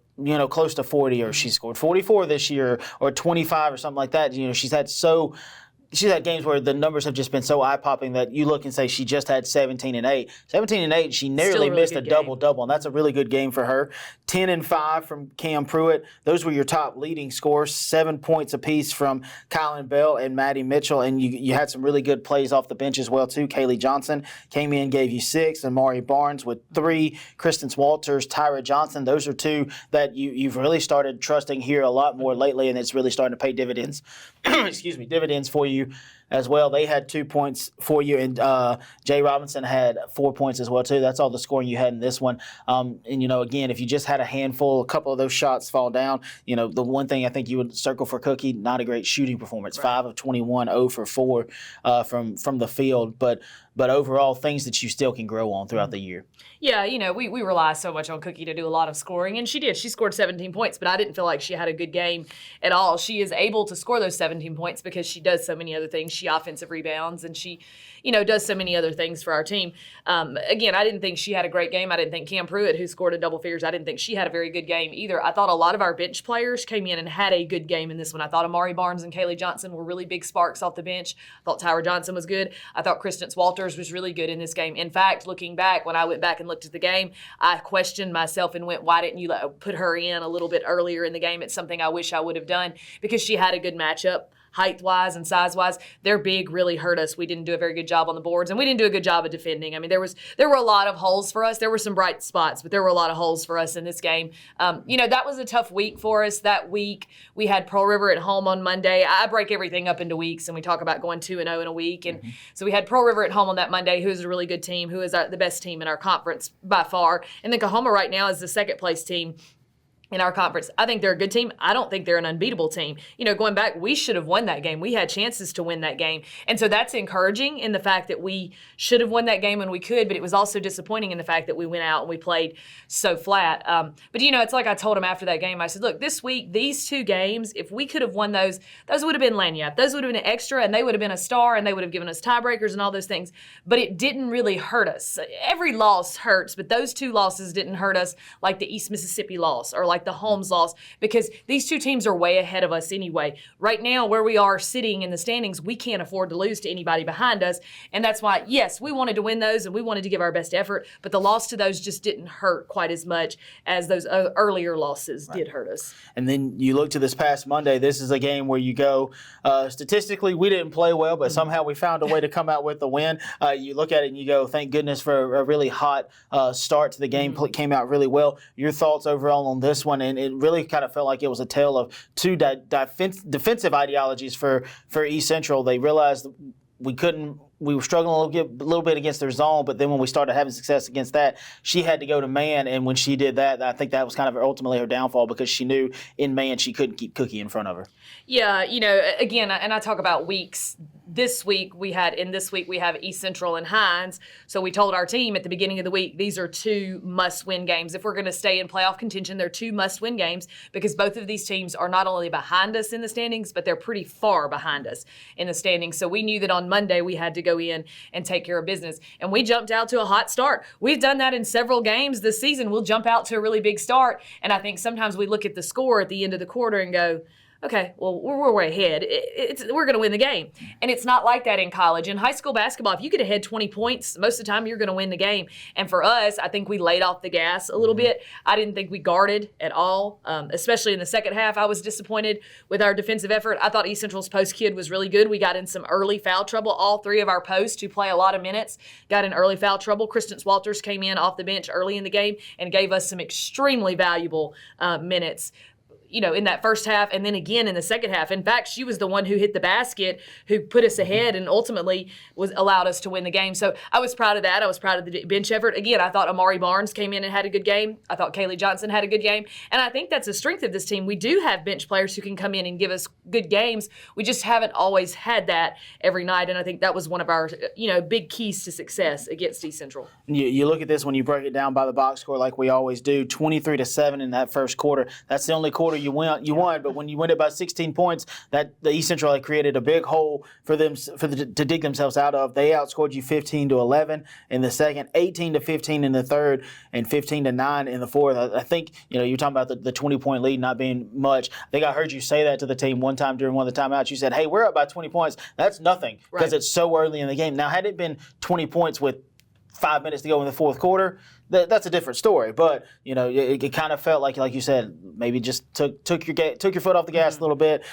close to 40, or she scored 44 this year or 25 or something like that. She's had games where the numbers have just been so eye-popping that you look and say she just had 17-8. 17-8, she nearly missed a double-double, and that's a really good game for her. 10-5 from Cam Pruitt. Those were your top leading scores. 7 points apiece from Kylan Bell and Maddie Mitchell, and you had some really good plays off the bench as well, too. Kaylee Johnson came in, gave you 6, and Mari Barnes with 3. Kristen Walters, Tyra Johnson. Those are 2 that you've really started trusting here a lot more lately, and it's really starting to pay dividends. Dividends for you as well. They had 2 points for you, and Jay Robinson had 4 points as well too. That's all the scoring you had in this one. Again, if you just had a handful, a couple of those shots fall down, the one thing I think you would circle for Cookie, not a great shooting performance. Right. 5 of 21, 0 for 4 from the field, but overall things that you still can grow on throughout the year. Yeah, we rely so much on Cookie to do a lot of scoring, and she did. She scored 17 points, but I didn't feel like she had a good game at all. She is able to score those 17 points because she does so many other things. She offensive rebounds, and she, does so many other things for our team. Again, I didn't think she had a great game. I didn't think Cam Pruitt, who scored a double figures, I didn't think she had a very good game either. I thought a lot of our bench players came in and had a good game in this one. I thought Amari Barnes and Kaylee Johnson were really big sparks off the bench. I thought Tyra Johnson was good. I thought Kristen Walters was really good in this game. In fact, looking back, when I went back and looked at the game, I questioned myself and went, why didn't you put her in a little bit earlier in the game? It's something I wish I would have done, because she had a good matchup. Height-wise and size-wise, their big really hurt us. We didn't do a very good job on the boards, and we didn't do a good job of defending. I mean, there were a lot of holes for us. There were some bright spots, but there were a lot of holes for us in this game. That was a tough week for us. That week, we had Pearl River at home on Monday. I break everything up into weeks, and we talk about going 2-0 in a week. And so we had Pearl River at home on that Monday, who is a really good team, who is the best team in our conference by far. And then Kahoma right now is the second-place team in our conference. I think they're a good team. I don't think they're an unbeatable team. Going back, we should have won that game. We had chances to win that game. And so that's encouraging in the fact that we should have won that game when we could, but it was also disappointing in the fact that we went out and we played so flat. But it's like I told them after that game, I said, look, this week, these 2 games, if we could have won those would have been lanyard. Those would have been an extra, and they would have been a star, and they would have given us tiebreakers and all those things. But it didn't really hurt us. Every loss hurts, but those 2 losses didn't hurt us like the East Mississippi loss or like the Holmes loss, because these 2 teams are way ahead of us anyway. Right now, where we are sitting in the standings, we can't afford to lose to anybody behind us. And that's why, yes, we wanted to win those and we wanted to give our best effort, but the loss to those just didn't hurt quite as much as those earlier losses did hurt us. And then you look to this past Monday, this is a game where you go, statistically, we didn't play well, but somehow we found a way to come out with the win. You look at it and you go, thank goodness for a really hot start to the game. Came out really well. Your thoughts overall on this one? And it really kind of felt like it was a tale of 2 defensive ideologies for East Central. They realized we were struggling a little bit against their zone, but then when we started having success against that, she had to go to man, and when she did that, I think that was kind of ultimately her downfall, because she knew in man she couldn't keep Cookie in front of her. Yeah, again, and I talk about weeks. This week we have East Central and Hines, so we told our team at the beginning of the week, these are 2 must-win games. If we're going to stay in playoff contention, they're 2 must-win games, because both of these teams are not only behind us in the standings, but they're pretty far behind us in the standings. So we knew that on Monday we had to go in and take care of business, and we jumped out to a hot start. We've done that in several games this season. We'll jump out to a really big start, and I think sometimes we look at the score at the end of the quarter and go, okay, well, we're way ahead. We're going to win the game. And it's not like that in college. In high school basketball, if you get ahead 20 points, most of the time you're going to win the game. And for us, I think we laid off the gas a little bit. I didn't think we guarded at all, especially in the second half. I was disappointed with our defensive effort. I thought East Central's post kid was really good. We got in some early foul trouble. All three of our posts, who play a lot of minutes, got in early foul trouble. Kristen Walters came in off the bench early in the game and gave us some extremely valuable minutes, in that first half and then again in the second half. In fact, she was the one who hit the basket, who put us ahead and ultimately allowed us to win the game. So I was proud of that. I was proud of the bench effort. Again, I thought Amari Barnes came in and had a good game. I thought Kaylee Johnson had a good game. And I think that's a strength of this team. We do have bench players who can come in and give us good games. We just haven't always had that every night. And I think that was one of our, big keys to success against East Central. You look at this when you break it down by the box score like we always do, 23-7 in that first quarter. That's the only quarter you won, but when you win it by 16 points, that the East Central had created a big hole for them to dig themselves out of. They outscored you 15-11 in the second, 18-15 in the third, and 15-9 in the fourth. I think you're talking about the 20-point lead not being much. I think I heard you say that to the team one time during one of the timeouts. You said, "Hey, we're up by 20 points. That's nothing because it's so early in the game." Now, had it been 20 points with 5 minutes to go in the fourth quarter, that's a different story. But it kind of felt like you said, maybe just took your foot off the gas a little bit.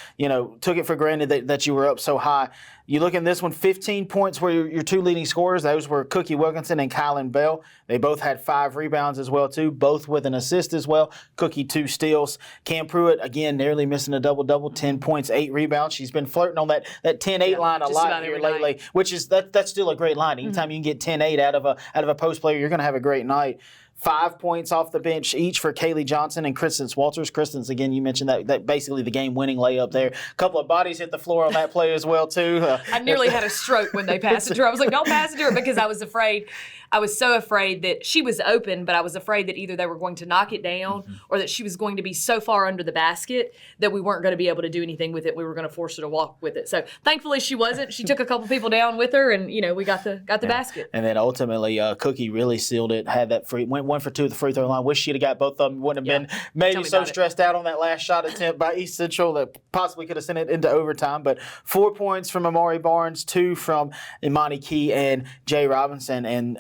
Took it for granted that you were up so high. You look in this one, 15 points were your two leading scorers. Those were Cookie Wilkinson and Kylan Bell. They both had 5 rebounds as well too, both with an assist as well. Cookie 2 steals. Cam Pruitt again nearly missing a double-double, 10 points, 8 rebounds. She's been flirting on that 10-8 line a lot here lately, which is that's still a great line. Anytime you can get 10-8 out of a post player, you're going to have a great night. 5 points off the bench each for Kaylee Johnson and Kristen Walters. Kristen's, again, you mentioned that basically the game-winning layup there. A couple of bodies hit the floor on that play as well, too. I nearly had a stroke when they passed it to her. I was like, don't pass it to her, because I was afraid. I was so afraid that she was open, but I was afraid that either they were going to knock it down or that she was going to be so far under the basket that we weren't going to be able to do anything with it. We were going to force her to walk with it. So thankfully she wasn't. She took a couple people down with her, and we got the basket. And then ultimately Cookie really sealed it. Had that went 1 for 2 at the free throw line. Wish she'd have got both of them. Wouldn't have been maybe so stressed out on that last shot attempt by East Central that possibly could have sent it into overtime. But 4 points from Amari Barnes, 2 from Imani Key and Jay Robinson, and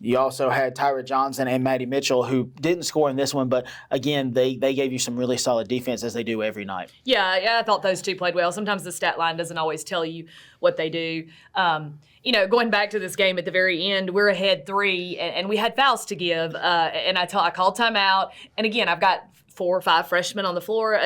you also had Tyra Johnson and Maddie Mitchell, who didn't score in this one, but again, they gave you some really solid defense, as they do every night. Yeah, I thought those two played well. Sometimes the stat line doesn't always tell you what they do. Going back to this game at the very end, we're ahead 3, and we had fouls to give, and I called timeout. And again, I've got 4 or 5 freshmen on the floor.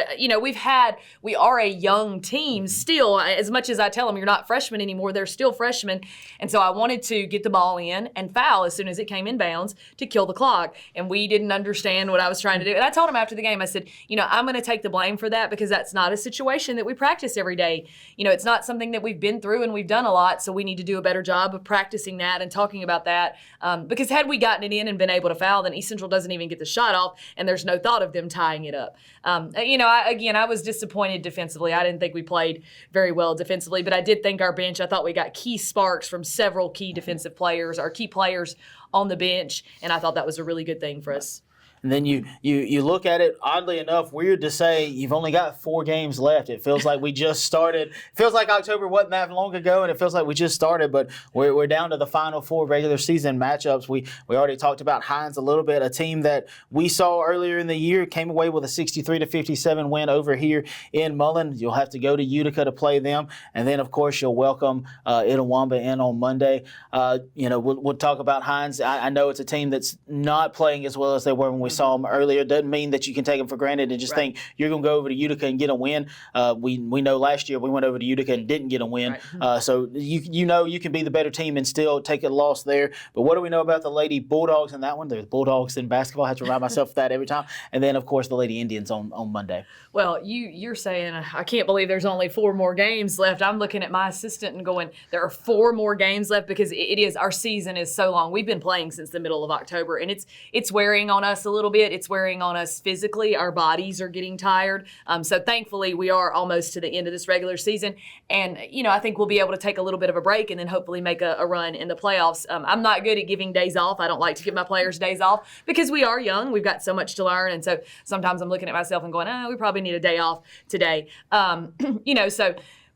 We are a young team still. As much as I tell them you're not freshmen anymore, they're still freshmen. And so I wanted to get the ball in and foul as soon as it came inbounds to kill the clock. And we didn't understand what I was trying to do. And I told them after the game, I said, I'm going to take the blame for that, because that's not a situation that we practice every day. It's not something that we've been through and we've done a lot. So we need to do a better job of practicing that and talking about that. Because had we gotten it in and been able to foul, then East Central doesn't even get the shot off, and there's no thought of them tying it up. I was disappointed defensively. I didn't think we played very well defensively, but I did think our bench, I thought we got key sparks from several key defensive players, our key players on the bench, and I thought that was a really good thing for us. And then you look at it, oddly enough, weird to say, you've only got 4 games left. It feels like we just started. It feels like October wasn't that long ago, and it feels like we just started, but we're down to the final 4 regular season matchups. We already talked about Hines a little bit, a team that we saw earlier in the year, came away with a 63-57 win over here in Mullen. You'll have to go to Utica to play them, and then, of course, you'll welcome Itawamba in on Monday. We'll talk about Hines. I know it's a team that's not playing as well as they were when we saw them earlier. Doesn't mean that you can take them for granted and just think you're going to go over to Utica and get a win. We know last year we went over to Utica and didn't get a win. Right. So you can be the better team and still take a loss there. But what do we know about the Lady Bulldogs in that one? There's Bulldogs in basketball. I have to remind myself of that every time. And then, of course, the Lady Indians on Monday. Well, you're saying, I can't believe there's only 4 more games left. I'm looking at my assistant and going, there are 4 more games left, because our season is so long. We've been playing since the middle of October, and it's wearing on us a little little bit. It's wearing on us physically. Our bodies are getting tired. So thankfully, we are almost to the end of this regular season. And, I think we'll be able to take a little bit of a break and then hopefully make a run in the playoffs. I'm not good at giving days off. I don't like to give my players days off because we are young. We've got so much to learn. And so sometimes I'm looking at myself and going, we probably need a day off today. So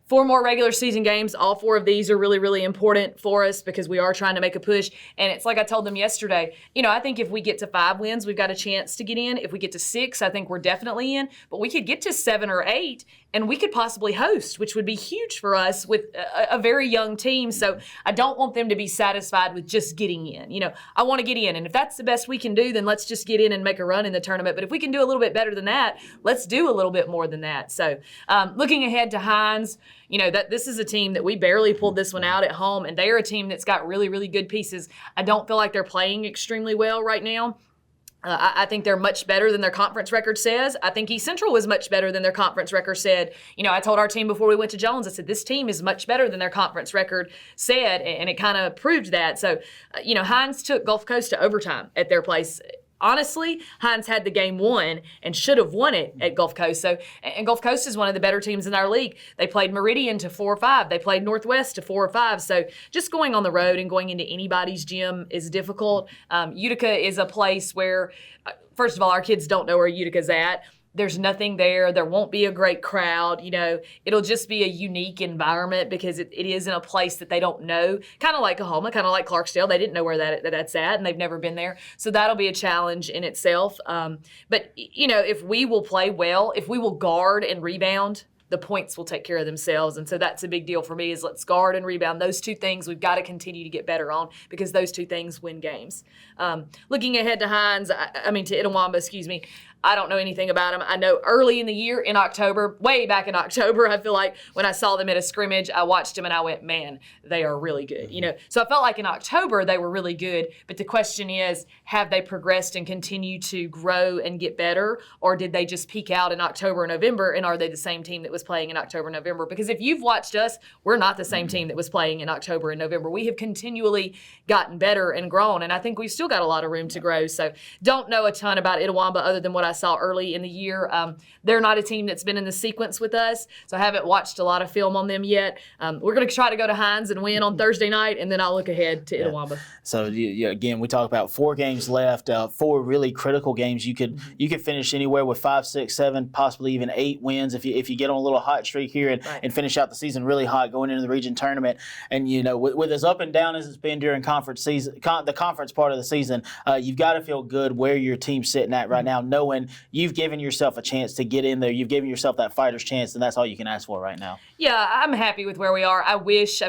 4 more regular season games. All 4 of these are really, really important for us because we are trying to make a push. And it's like I told them yesterday, I think if we get to 5 wins, we've got a chance to get in. If we get to 6, I think we're definitely in. But we could get to 7 or 8 and we could possibly host, which would be huge for us with a very young team. So I don't want them to be satisfied with just getting in. I want to get in. And if that's the best we can do, then let's just get in and make a run in the tournament. But if we can do a little bit better than that, let's do a little bit more than that. So looking ahead to Hines, that this is a team that we barely pulled this one out at home, and they are a team that's got really, really good pieces. I don't feel like they're playing extremely well right now. I think they're much better than their conference record says. I think East Central was much better than their conference record said. I told our team before we went to Jones, I said, this team is much better than their conference record said, and it kind of proved that. So, Hines took Gulf Coast to overtime at their place. Honestly, Hines had the game won and should have won it at Gulf Coast. And Gulf Coast is one of the better teams in our league. They played Meridian to 4-5. They played Northwest to 4-5. So just going on the road and going into anybody's gym is difficult. Utica is a place where, first of all, our kids don't know where Utica's at. There's nothing there. There won't be a great crowd. It'll just be a unique environment because it is in a place that they don't know, kind of like Kahoma, kind of like Clarksdale. They didn't know where that's at, and they've never been there. So that'll be a challenge in itself. But if we will play well, if we will guard and rebound, the points will take care of themselves. And so that's a big deal for me is let's guard and rebound. Those 2 things we've got to continue to get better on because those 2 things win games. Looking ahead to Hines, to Itawamba, I don't know anything about them. I know early in the year in October, way back in October, I feel like when I saw them at a scrimmage, I watched them and I went, man, they are really good. So I felt like in October they were really good. But the question is, have they progressed and continue to grow and get better? Or did they just peak out in October and November? And are they the same team that was playing in October and November? Because if you've watched us, we're not the same team that was playing in October and November. We have continually gotten better and grown. And I think we've still got a lot of room to grow. So don't know a ton about Itawamba other than what I saw early in the year. They're not a team that's been in the sequence with us, so I haven't watched a lot of film on them yet. We're going to try to go to Hines and win on Thursday night, and then I'll look ahead to Itawamba. So again, we talk about 4 games left, 4 really critical games. You could finish anywhere with 5, 6, 7, possibly even 8 wins if you get on a little hot streak here and finish out the season really hot going into the region tournament. And with as up and down as it's been during conference season, the conference part of the season, you've got to feel good where your team's sitting at right now, knowing you've given yourself a chance to get in there. You've given yourself that fighter's chance, and that's all you can ask for right now. Yeah, I'm happy with where we are. I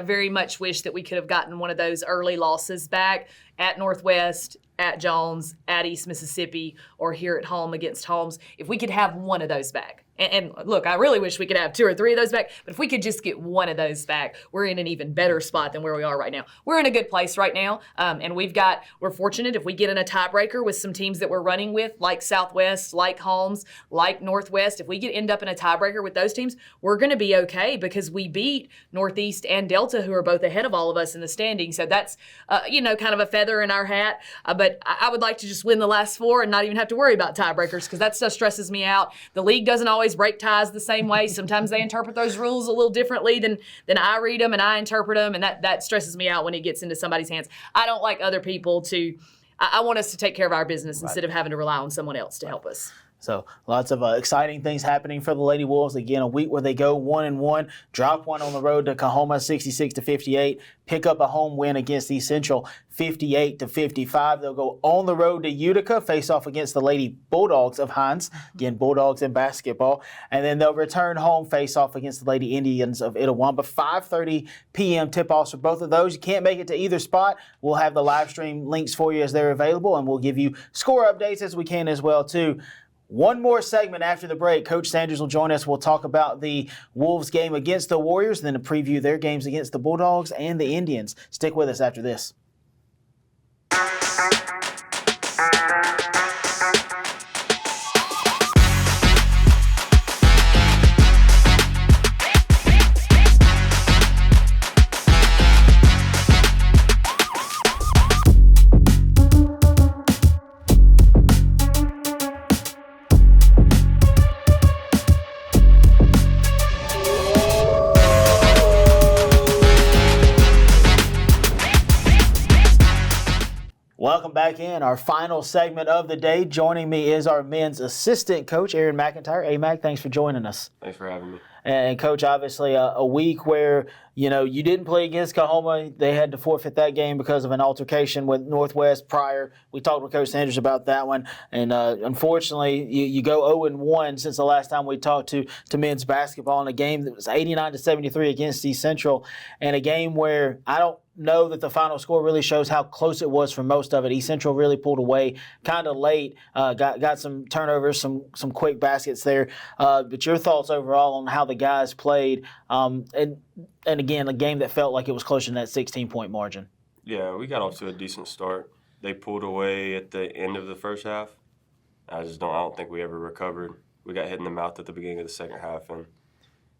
very much wish that we could have gotten one of those early losses back at Northwest, at Jones, at East Mississippi, or here at home against Holmes. If we could have one of those back. And look, I really wish we could have 2 or 3 of those back, but if we could just get one of those back, we're in an even better spot than where we are right now. We're in a good place right now, and we're fortunate if we get in a tiebreaker with some teams that we're running with, like Southwest, like Holmes, like Northwest. If we end up in a tiebreaker with those teams, we're going to be okay because we beat Northeast and Delta, who are both ahead of all of us in the standings. So that's, kind of a feather in our hat. But I would like to just win the last 4 and not even have to worry about tiebreakers because that stuff stresses me out. The league doesn't always break ties the same way. Sometimes they interpret those rules a little differently than I read them and I interpret them, and that stresses me out when it gets into somebody's hands. I don't like other people to – I want us to take care of our business instead of having to rely on someone else to help us. So lots of exciting things happening for the Lady Wolves. Again, a week where they go 1-1, drop one on the road to Kahoma 66-58, pick up a home win against East Central 58-55. They'll go on the road to Utica, face off against the Lady Bulldogs of Hines. Again, Bulldogs in basketball. And then they'll return home, face off against the Lady Indians of Itawamba. 5:30 p.m. tip-offs for both of those. You can't make it to either spot. We'll have the live stream links for you as they're available, and we'll give you score updates as we can as well, too. One more segment after the break. Coach Sanders will join us. We'll talk about the Wolves game against the Warriors, then to preview their games against the Bulldogs and the Indians. Stick with us after this. back in. Our final segment of the day. Joining me is our men's assistant coach, Aaron McIntyre. Hey, Mac, thanks for joining us. Thanks for having me. And Coach, obviously a week where, you didn't play against Kahoma. They had to forfeit that game because of an altercation with Northwest prior. We talked with Coach Sanders about that one. And unfortunately, you go 0-1 since the last time we talked to men's basketball in a game that was 89-73 against East Central, and a game where I don't know that the final score really shows how close it was for most of it. East Central really pulled away kind of late, got some turnovers, some quick baskets there. But your thoughts overall on how the guys played, and again, a game that felt like it was closer than that 16-point margin. Yeah, we got off to a decent start. They pulled away at the end of the first half. I don't think we ever recovered. We got hit in the mouth at the beginning of the second half, and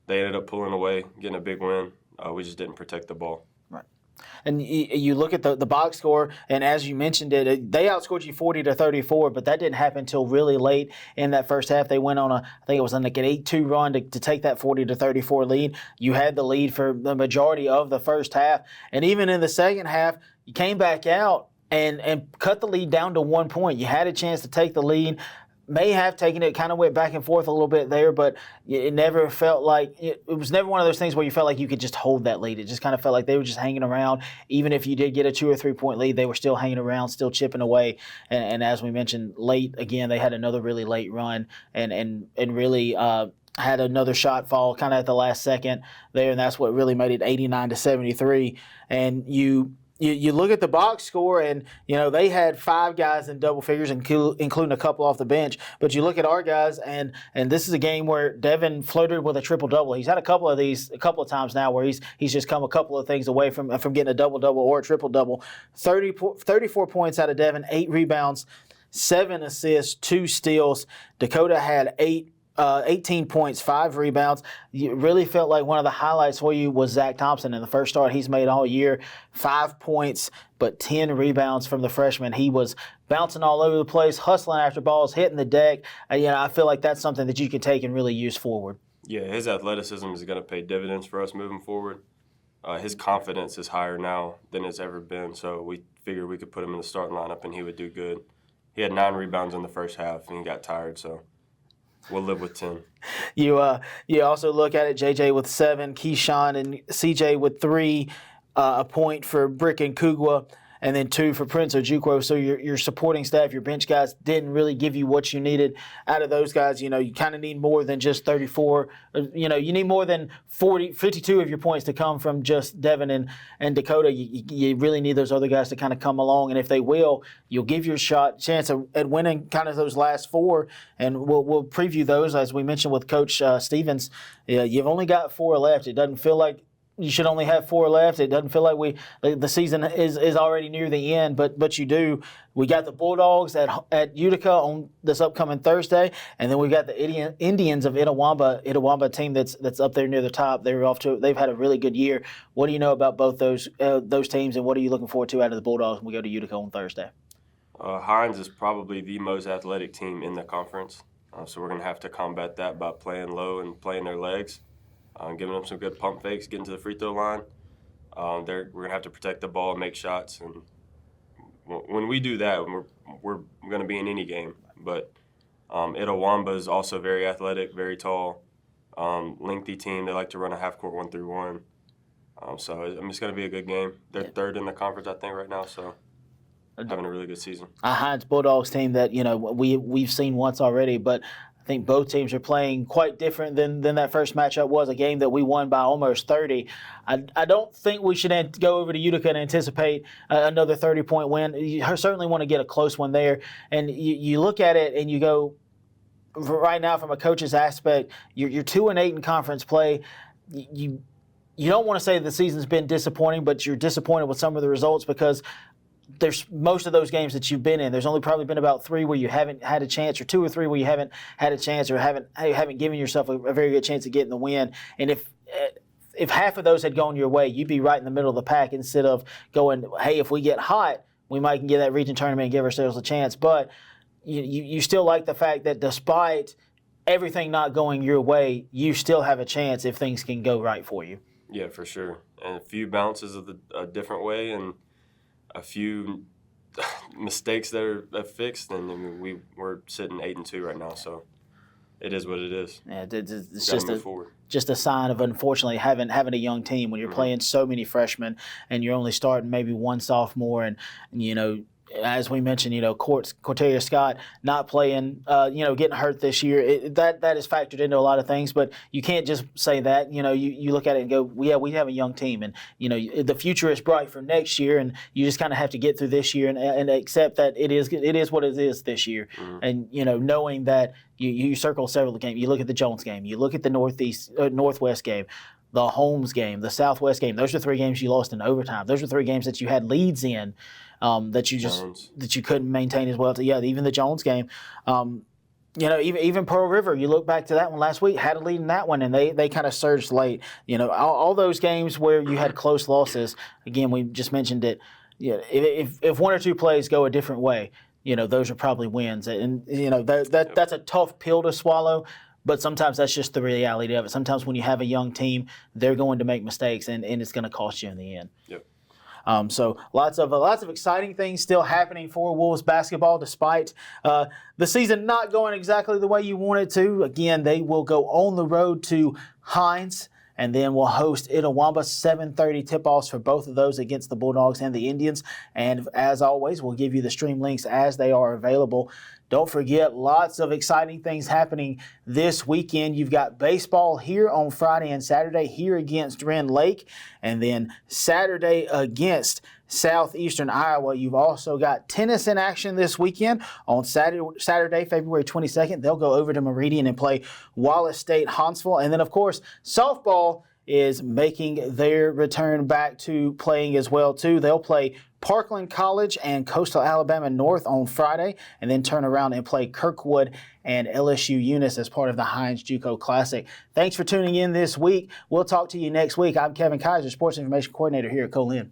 they ended up pulling away, getting a big win. We just didn't protect the ball. And you look at the box score, and as you mentioned it, they outscored you 40-34, but that didn't happen until really late in that first half. They went on I think it was like an 8-2 run to take that 40-34 lead. You had the lead for the majority of the first half, and even in the second half, you came back out and cut the lead down to 1 point. You had a chance to take the lead. May have taken it, kind of went back and forth a little bit there, but it never felt like it was never one of those things where you felt like you could just hold that lead. It just kind of felt like they were just hanging around. Even if you did get a 2 or 3 point lead, they were still hanging around, still chipping away. And as we mentioned, late again, they had another really late run and really had another shot fall kind of at the last second there, and that's what really made it 89-73. And you look at the box score, and they had 5 guys in double figures, including a couple off the bench. But you look at our guys, and this is a game where Devin flirted with a triple double. He's had a couple of these a couple of times now where he's just come a couple of things away from getting a double double or a triple double. 34 points out of Devin, 8 rebounds, 7 assists, 2 steals. Dakota had 18 points, 5 rebounds. You really felt like one of the highlights for you was Zach Thompson in the first start he's made all year. 5 points, but 10 rebounds from the freshman. He was bouncing all over the place, hustling after balls, hitting the deck. I feel like that's something that you can take and really use forward. Yeah, his athleticism is going to pay dividends for us moving forward. His confidence is higher now than it's ever been, so we figured we could put him in the starting lineup and he would do good. He had 9 rebounds in the first half and he got tired, so we'll live with 10. You also look at it, JJ with 7, Keyshawn and CJ with 3, a point for Brick and Kugwa, and then 2 for Prince Ojukwu. So your supporting staff, your bench guys, didn't really give you what you needed out of those guys. You kind of need more than just 34. You need more than 52 of your points to come from just Devin and Dakota. You really need those other guys to kind of come along, and if they will, you'll give your chance at winning kind of those last 4. And we'll preview those as we mentioned with Coach Stephens. You've only got 4 left. It doesn't feel like you should only have 4 left. It doesn't feel like the season is already near the end, but you do. We got the Bulldogs at Utica on this upcoming Thursday, and then we got the Indians of Itawamba team that's up there near the top. They've had a really good year. What do you know about both those teams, and what are you looking forward to out of the Bulldogs when we go to Utica on Thursday? Hines is probably the most athletic team in the conference, so we're going to have to combat that by playing low and playing their legs. Giving them some good pump fakes, getting to the free throw line. We're going to have to protect the ball, make shots. And when we do that, we're going to be in any game. But Itawamba is also very athletic, very tall, lengthy team. They like to run a half-court 1-3-1. So it's going to be a good game. They're 3rd in the conference, I think, right now. So having a really good season. A Hines Bulldogs team that, we've seen once already, but I think both teams are playing quite different than that first matchup was, a game that we won by almost 30. I don't think we should go over to Utica and anticipate another 30-point win. You certainly want to get a close one there. And you look at it and you go, right now from a coach's aspect, you're 2-8 in conference play. You don't want to say the season's been disappointing, but you're disappointed with some of the results because there's most of those games that you've been in. There's only probably been about 3 where you haven't had a chance, or 2 or 3 where you haven't had a chance, or haven't given yourself a very good chance of getting the win. And if half of those had gone your way, you'd be right in the middle of the pack instead of going, hey, if we get hot, we might can get that region tournament and give ourselves a chance. But you still like the fact that despite everything not going your way, you still have a chance if things can go right for you. Yeah, for sure. And a few bounces of a different way, and a few mistakes that are fixed, then I mean, we're sitting 8-2 right now. So it is what it is. Yeah, it's Gotta move forward. just a sign of, unfortunately, having a young team when you're playing so many freshmen and you're only starting maybe one sophomore, and you know, as we mentioned, you know, Cortelia Scott not playing, you know, getting hurt this year. That is factored into a lot of things, but you can't just say that. You know, you look at it and go, yeah, we have a young team, and you know, the future is bright for next year, and you just kind of have to get through this year and accept that it is what it is this year, and you know, knowing that you circle several games. You look at the Jones game, you look at the Northwest game, the Holmes game, the Southwest game. Those are 3 games you lost in overtime. Those are 3 games that you had leads in. That you couldn't maintain as well. Yeah, even the Jones game. You know, even Pearl River, you look back to that one last week, had a lead in that one, and they kind of surged late. You know, all those games where you had close losses, again, we just mentioned it. Yeah, if 1 or 2 plays go a different way, you know, those are probably wins. And, you know, that's a tough pill to swallow. But sometimes that's just the reality of it. Sometimes when you have a young team, they're going to make mistakes, and it's going to cost you in the end. Yep. So lots of exciting things still happening for Wolves basketball, despite the season not going exactly the way you want it to. Again, they will go on the road to Hines, and then we'll host Itawamba. 7:30 tip-offs for both of those against the Bulldogs and the Indians. And as always, we'll give you the stream links as they are available. Don't forget, lots of exciting things happening this weekend. You've got baseball here on Friday and Saturday here against Rend Lake, and then Saturday against Southeastern Iowa. You've also got tennis in action this weekend. On Saturday, February 22nd, they'll go over to Meridian and play Wallace State Huntsville. And then, of course, softball is making their return back to playing as well, too. They'll play Parkland College and Coastal Alabama North on Friday, and then turn around and play Kirkwood and LSU Eunice as part of the Hines JUCO Classic. Thanks for tuning in this week. We'll talk to you next week. I'm Kevin Kyzar, Sports Information Coordinator here at Co-Lin.